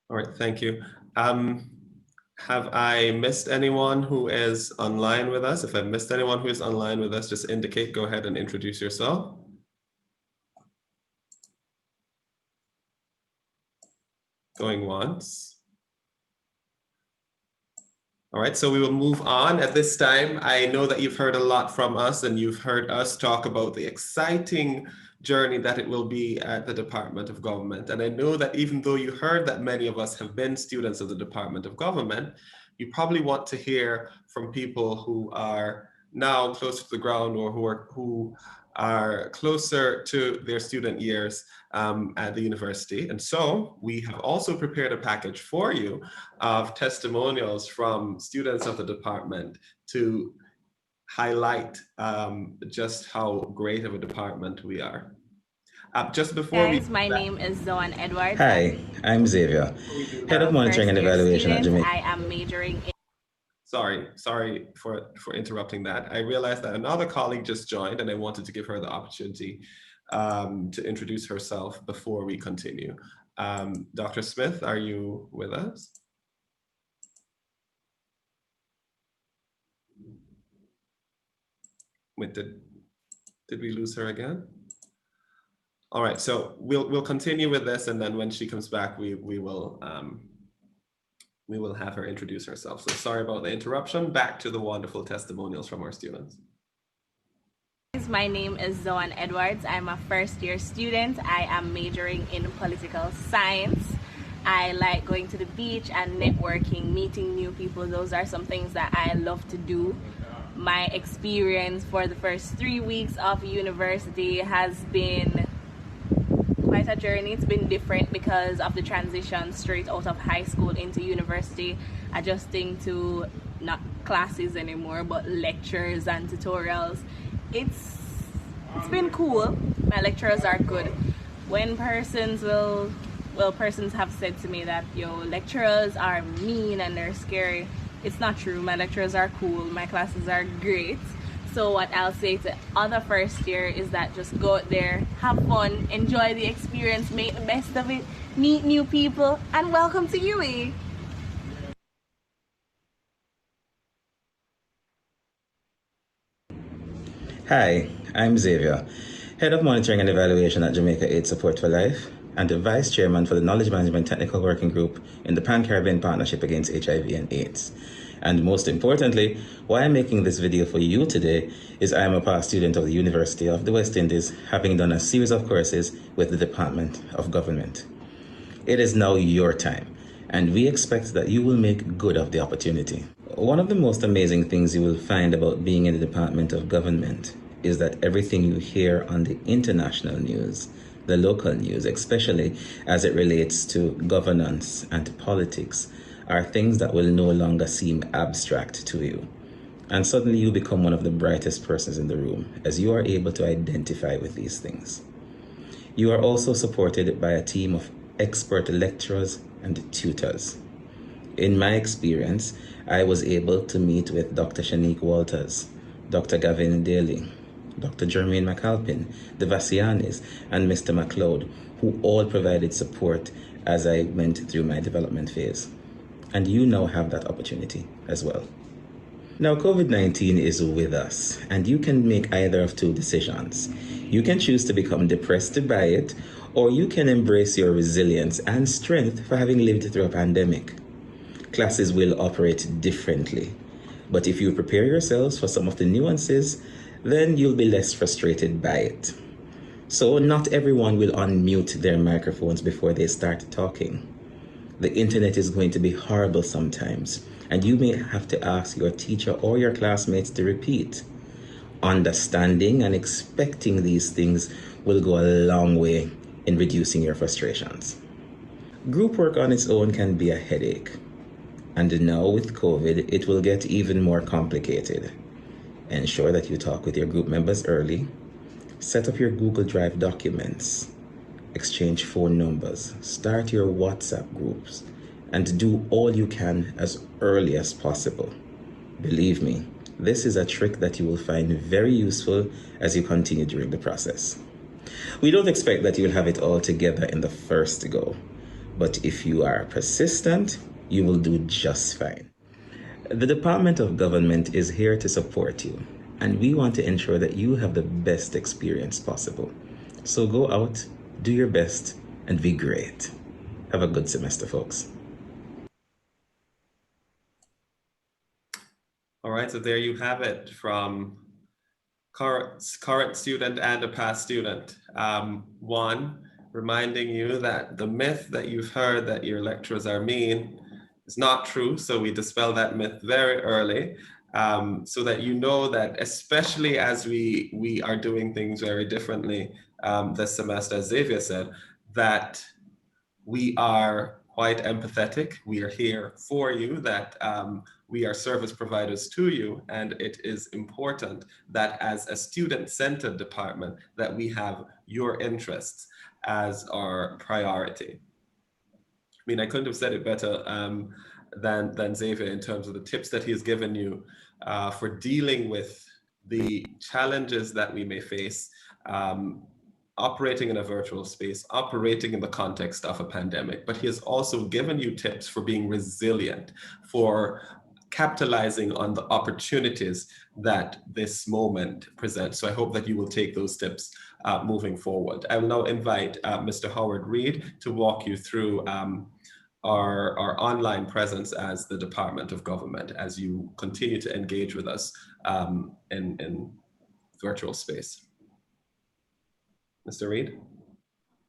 All right, thank you. Have I missed anyone who is online with us? If I've missed anyone who is online with us, just indicate, go ahead and introduce yourself. Going once. All right, so we will move on at this time. I know that you've heard a lot from us and you've heard us talk about the exciting journey that it will be at the Department of Government. And I know that even though you heard that many of us have been students of the Department of Government, you probably want to hear from people who are now closer to the ground or who are closer to their student years at the university. And so we have also prepared a package for you of testimonials from students of the department to highlight just how great of a department we are. Just before my name is Zoan Edwards. Hi, I'm Xavier, Head of Monitoring and Evaluation at Jamaica. I am majoring in... Sorry for interrupting that. I realized that another colleague just joined and I wanted to give her the opportunity to introduce herself before we continue. Dr. Smith, are you with us? Wait, did we lose her again? All right, so we'll continue with this, and then when she comes back, we will have her introduce herself. So sorry about the interruption. Back to the wonderful testimonials from our students. My name is Zoan Edwards. I'm a first-year student. I am majoring in political science. I like going to the beach and networking, meeting new people. Those are some things that I love to do. My experience for the first 3 weeks of university has been quite a journey. It's been different because of the transition straight out of high school into university, adjusting to not classes anymore, but lectures and tutorials. It's been cool. My lecturers are good. When persons have said to me that lecturers are mean and they're scary, it's not true. My lecturers are cool. My classes are great. So what I'll say to other first year is that just go out there, have fun, enjoy the experience, make the best of it, meet new people, and welcome to UWI. Hi, I'm Xavier, Head of Monitoring and Evaluation at Jamaica Aid Support for Life, and the Vice Chairman for the Knowledge Management Technical Working Group in the Pan-Caribbean Partnership Against HIV and AIDS. And most importantly, why I'm making this video for you today is I am a past student of the University of the West Indies, having done a series of courses with the Department of Government. It is now your time, and we expect that you will make good of the opportunity. One of the most amazing things you will find about being in the Department of Government is that everything you hear on the international news, the local news, especially as it relates to governance and politics, are things that will no longer seem abstract to you. And suddenly you become one of the brightest persons in the room as you are able to identify with these things. You are also supported by a team of expert lecturers and tutors. In my experience, I was able to meet with Dr. Shanique Walters, Dr. Gavin Daly, Dr. Jermaine McAlpin, the Vassianis, and Mr. McLeod, who all provided support as I went through my development phase. And you now have that opportunity as well. Now, COVID-19 is with us, and you can make either of two decisions. You can choose to become depressed by it, or you can embrace your resilience and strength for having lived through a pandemic. Classes will operate differently, but if you prepare yourselves for some of the nuances, then you'll be less frustrated by it. So not everyone will unmute their microphones before they start talking. The internet is going to be horrible sometimes, and you may have to ask your teacher or your classmates to repeat. Understanding and expecting these things will go a long way in reducing your frustrations. Group work on its own can be a headache. And now with COVID, it will get even more complicated. Ensure that you talk with your group members early. Set up your Google Drive documents. Exchange phone numbers. Start your WhatsApp groups. And do all you can as early as possible. Believe me, this is a trick that you will find very useful as you continue during the process. We don't expect that you'll have it all together in the first go. But if you are persistent, you will do just fine. The Department of Government is here to support you, and we want to ensure that you have the best experience possible. So go out, do your best, and be great. Have a good semester, folks. All right, so there you have it from current student and a past student. One, reminding you that the myth that you've heard that your lecturers are mean is not true. So we dispel that myth very early, so that you know that, especially as we are doing things very differently this semester, as Xavier said, that we are quite empathetic. We are here for you, that we are service providers to you, and it is important that as a student-centered department that we have your interests as our priority. I mean, I couldn't have said it better than Xavier in terms of the tips that he has given you for dealing with the challenges that we may face operating in a virtual space, operating in the context of a pandemic, but he has also given you tips for being resilient, for capitalizing on the opportunities that this moment presents. So I hope that you will take those tips moving forward. I will now invite Mr. Howard Reed to walk you through our online presence as the Department of Government as you continue to engage with us in virtual space. Mr. Reed.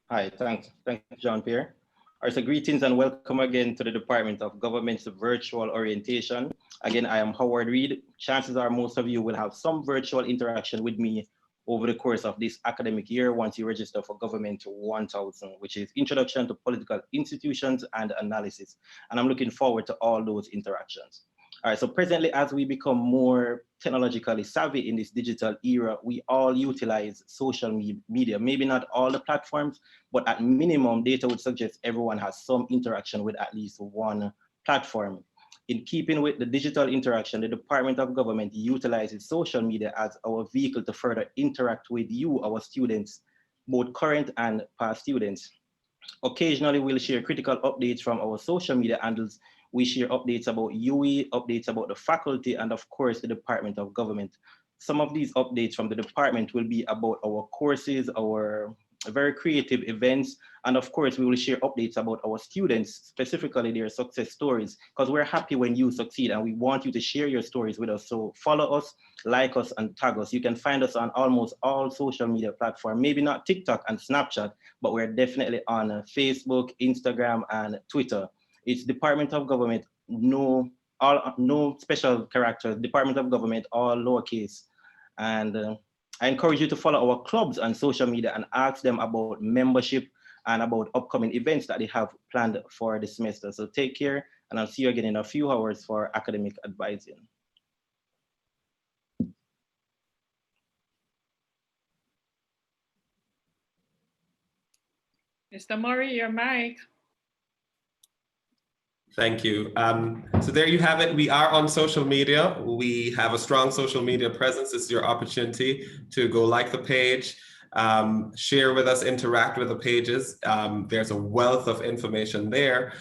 Hi, thanks, John Pierre. All right, so greetings and welcome again to the Department of Government's virtual orientation. Again, I am Howard Reed. Chances are most of you will have some virtual interaction with me over the course of this academic year once you register for Government 1000, which is Introduction to Political Institutions and Analysis. And I'm looking forward to all those interactions. All right, so presently, as we become more technologically savvy in this digital era, we all utilize social media, maybe not all the platforms, but at minimum, data would suggest everyone has some interaction with at least one platform. In keeping with the digital interaction, the Department of Government utilizes social media as our vehicle to further interact with you, our students, both current and past students. Occasionally, we'll share critical updates from our social media handles. We share updates about UE, updates about the faculty, and of course, the Department of Government. Some of these updates from the department will be about our courses, our very creative events, and of course, we will share updates about our students, specifically their success stories, because we're happy when you succeed and we want you to share your stories with us. So follow us, like us, and tag us. You can find us on almost all social media platforms, maybe not TikTok and Snapchat, but we're definitely on Facebook, Instagram, and Twitter. It's Department of Government, no special characters, Department of Government, all lowercase. And I encourage you to follow our clubs on social media and ask them about membership and about upcoming events that they have planned for the semester. So take care, and I'll see you again in a few hours for academic advising. Mr. Murray, your mic. Thank you. So there you have it. We are on social media. We have a strong social media presence. This is your opportunity to go like the page, share with us, interact with the pages. There's a wealth of information there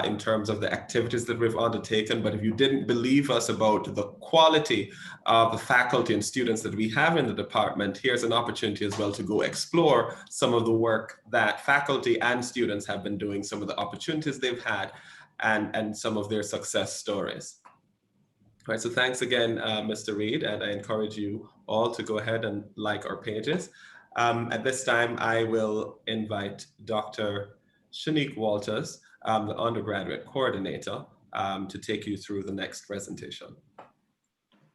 in terms of the activities that we've undertaken. But if you didn't believe us about the quality of the faculty and students that we have in the department, here's an opportunity as well to go explore some of the work that faculty and students have been doing, some of the opportunities they've had, and some of their success stories. All right, so thanks again, Mr. Reed, and I encourage you all to go ahead and like our pages. At this time, I will invite Dr. Shanique Walters, the undergraduate coordinator, to take you through the next presentation.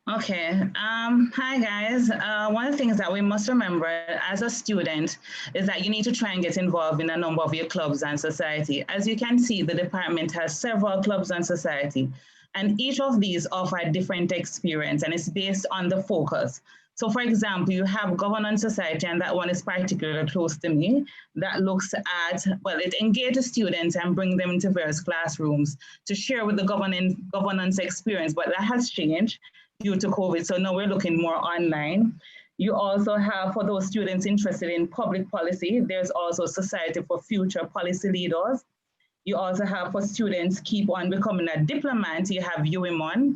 Okay, hi guys. One of the things that we must remember as a student is that you need to try and get involved in a number of your clubs and society. As you can see, the department has several clubs and society, and each of these offer a different experience, and it's based on the focus. So for example, you have governance society, and that one is particularly close to me. That looks at, well, it engages students and bring them into various classrooms to share with the governance experience, but that has changed due to COVID. So now we're looking more online. You also have, for those students interested in public policy, there's also Society for Future Policy Leaders. You also have, for students keep on becoming a diplomat, you have UIMON.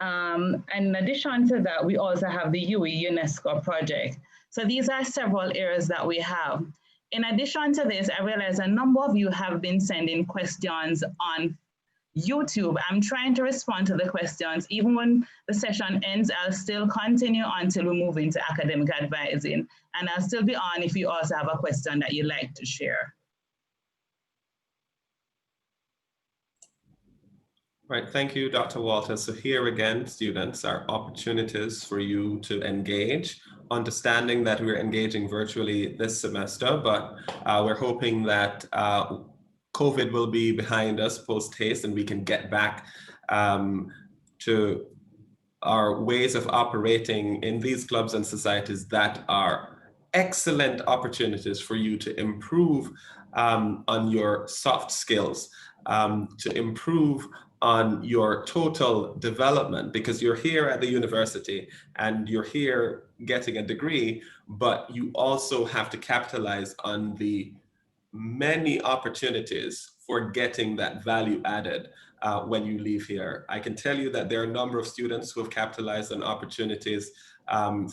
And in addition to that, we also have the UE UNESCO project. So these are several areas that we have. In addition to this, I realize a number of you have been sending questions on YouTube. I'm trying to respond to the questions. Even when the session ends, I'll still continue until we move into academic advising. And I'll still be on if you also have a question that you'd like to share. Right, thank you, Dr. Walters. So here again, students, are opportunities for you to engage, understanding that we're engaging virtually this semester, but we're hoping that COVID will be behind us post-haste and we can get back to our ways of operating in these clubs and societies that are excellent opportunities for you to improve on your soft skills, to improve on your total development, because you're here at the university and you're here getting a degree, but you also have to capitalize on the many opportunities for getting that value added when you leave here. I can tell you that there are a number of students who have capitalized on opportunities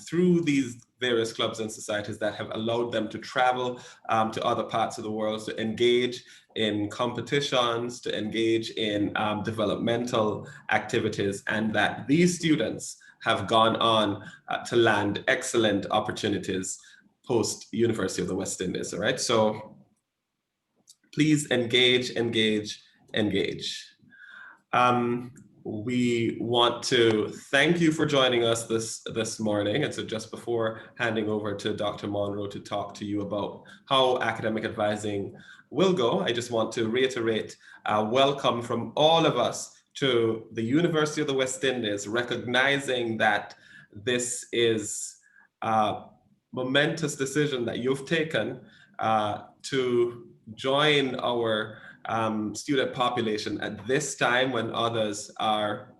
through these various clubs and societies that have allowed them to travel to other parts of the world, to engage in competitions, to engage in developmental activities, and that these students have gone on to land excellent opportunities post University of the West Indies, all right? So please engage, engage, engage. We want to thank you for joining us this morning. And so just before handing over to Dr. Monroe to talk to you about how academic advising will go, I just want to reiterate a welcome from all of us to the University of the West Indies, recognizing that this is a momentous decision that you've taken to join our student population at this time when others are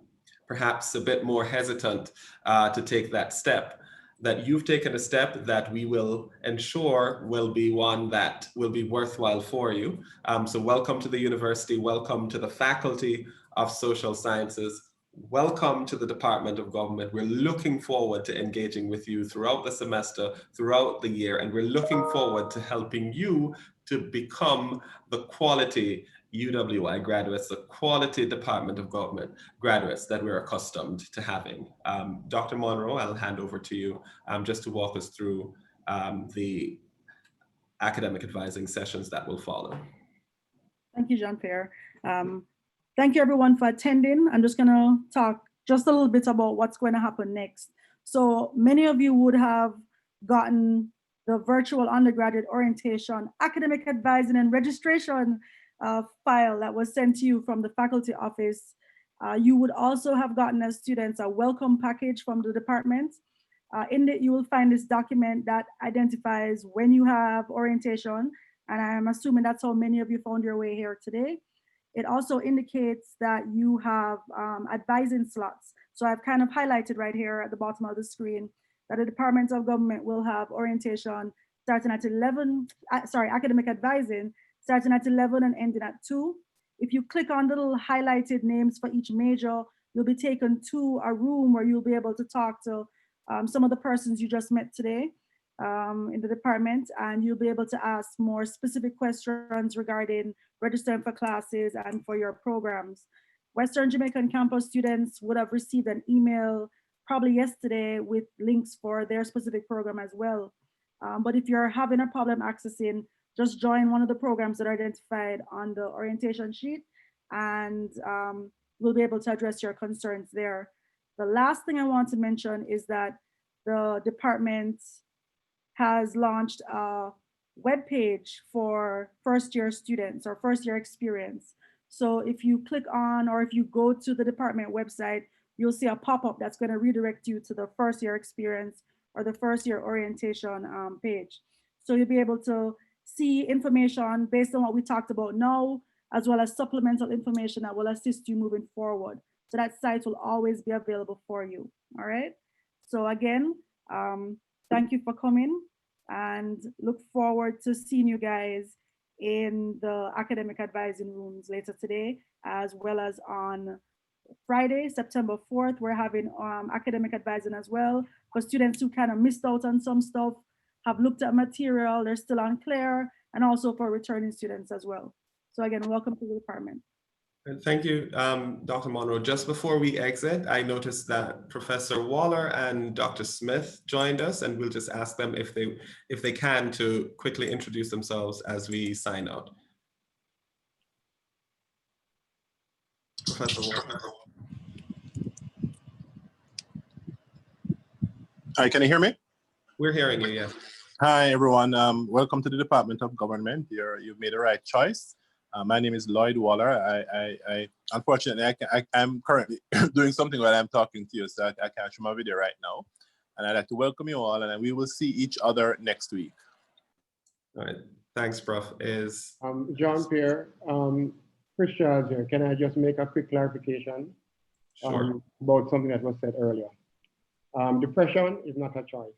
perhaps a bit more hesitant to take that step. That you've taken a step that we will ensure will be one that will be worthwhile for you. So welcome to the university, welcome to the Faculty of Social Sciences, welcome to the Department of Government. We're looking forward to engaging with you throughout the semester, throughout the year, and we're looking forward to helping you to become the quality UWI graduates, the quality Department of Government graduates that we're accustomed to having. Dr. Monroe, I'll hand over to you just to walk us through the academic advising sessions that will follow. Thank you, Jean-Pierre. Thank you everyone for attending. I'm just gonna talk just a little bit about what's going to happen next. So many of you would have gotten the virtual undergraduate orientation, academic advising and registration file that was sent to you from the faculty office. You would also have gotten as students a welcome package from the department. In it, you will find this document that identifies when you have orientation And I'm assuming that's how many of you found your way here today. It also indicates that you have advising slots. So I've kind of highlighted right here at the bottom of the screen that the Department of Government will have orientation starting at 11, academic advising starting at 11 and ending at 2. If you click on the little highlighted names for each major, you'll be taken to a room where you'll be able to talk to some of the persons you just met today in the department, and you'll be able to ask more specific questions regarding registering for classes and for your programs. Western Jamaican campus students would have received an email probably yesterday with links for their specific program as well. But if you're having a problem accessing, just join one of the programs that are identified on the orientation sheet, and we'll be able to address your concerns there. The last thing I want to mention is that the department has launched a webpage for first-year students or first-year experience. So if you click on, or if you go to the department website, you'll see a pop-up that's going to redirect you to the first-year experience or the first-year orientation page. So you'll be able to see information based on what we talked about now, as well as supplemental information that will assist you moving forward. So that site will always be available for you. All right. So again, thank you for coming, and look forward to seeing you guys in the academic advising rooms later today, as well as on Friday, September 4th, we're having academic advising as well for students who kind of missed out on some stuff, have looked at material, they're still unclear, and also for returning students as well. So again, welcome to the department. Thank you, Dr. Monroe. Just before we exit, I noticed that Professor Waller and Dr. Smith joined us, and we'll just ask them if they can to quickly introduce themselves as we sign out. Professor Waller. Hi, can you hear me? We're hearing you, yes. Hi, everyone. Welcome to the Department of Government. You've made the right choice. My name is Lloyd Waller. I unfortunately, I'm currently doing something while I'm talking to you, so I can't show my video right now. And I'd like to welcome you all, and we will see each other next week. All right. Thanks, Prof. John Pierre, Chris Charles here. Can I just make a quick clarification about something that was said earlier? Depression is not a choice.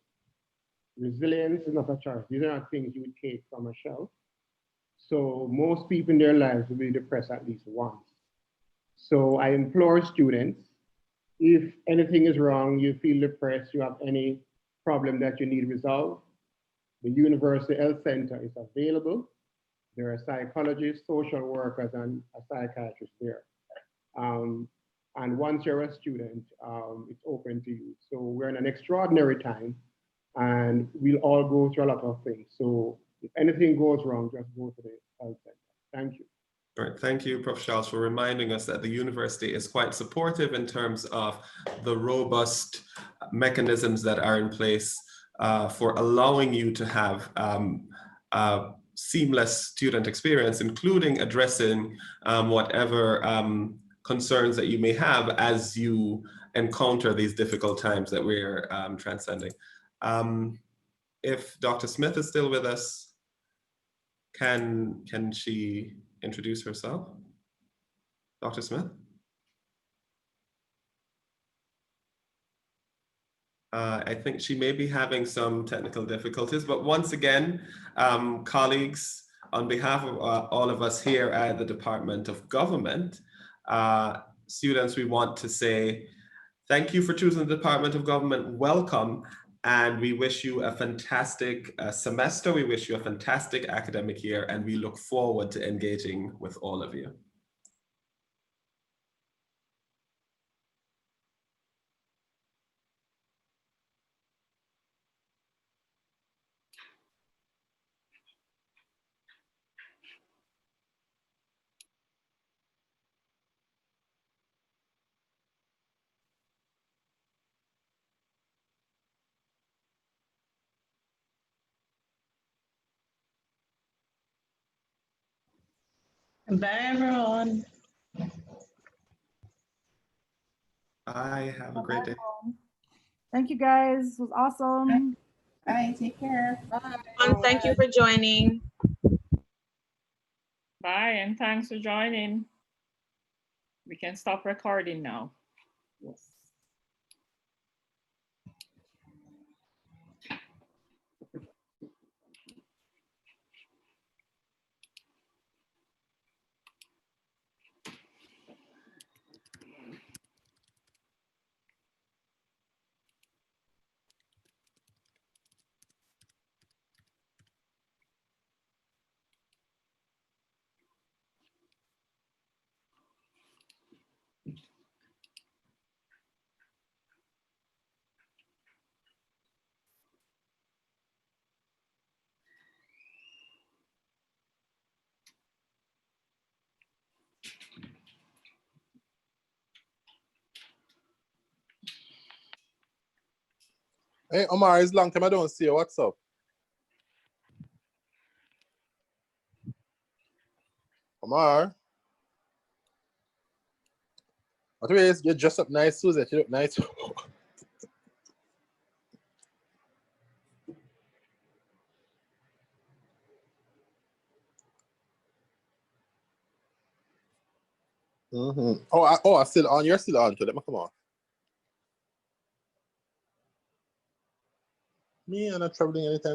Resilience is not a choice. These are not things you would take from a shelf. So most people in their lives will be depressed at least once. So I implore students, if anything is wrong, you feel depressed, you have any problem that you need resolved, the University Health Center is available. There are psychologists, social workers, and a psychiatrist there. And once you're a student, it's open to you. So we're in an extraordinary time, and we'll all go through a lot of things. So if anything goes wrong, just go to the health center. Thank you. All right, thank you, Prof. Charles, for reminding us that the university is quite supportive in terms of the robust mechanisms that are in place for allowing you to have a seamless student experience, including addressing whatever concerns that you may have as you encounter these difficult times that we're transcending. If Dr. Smith is still with us, can she introduce herself? Dr. Smith? I think she may be having some technical difficulties, but once again, colleagues, on behalf of all of us here at the Department of Government, students, we want to say thank you for choosing the Department of Government. Welcome. And we wish you a fantastic semester. We wish you a fantastic academic year, and we look forward to engaging with all of you. Bye, everyone. Bye. Have a great day. Thank you, guys. It was awesome. Bye. Take care. Bye. Thank you for joining. Bye, and thanks for joining. We can stop recording now. Yes. Hey, Omar, it's long time I don't see you. What's up? Omar? Otherwise, you dress up nice, Susan. You look nice. Oh, I'm still on. You're still on. So let me come on. Me, I'm not traveling anytime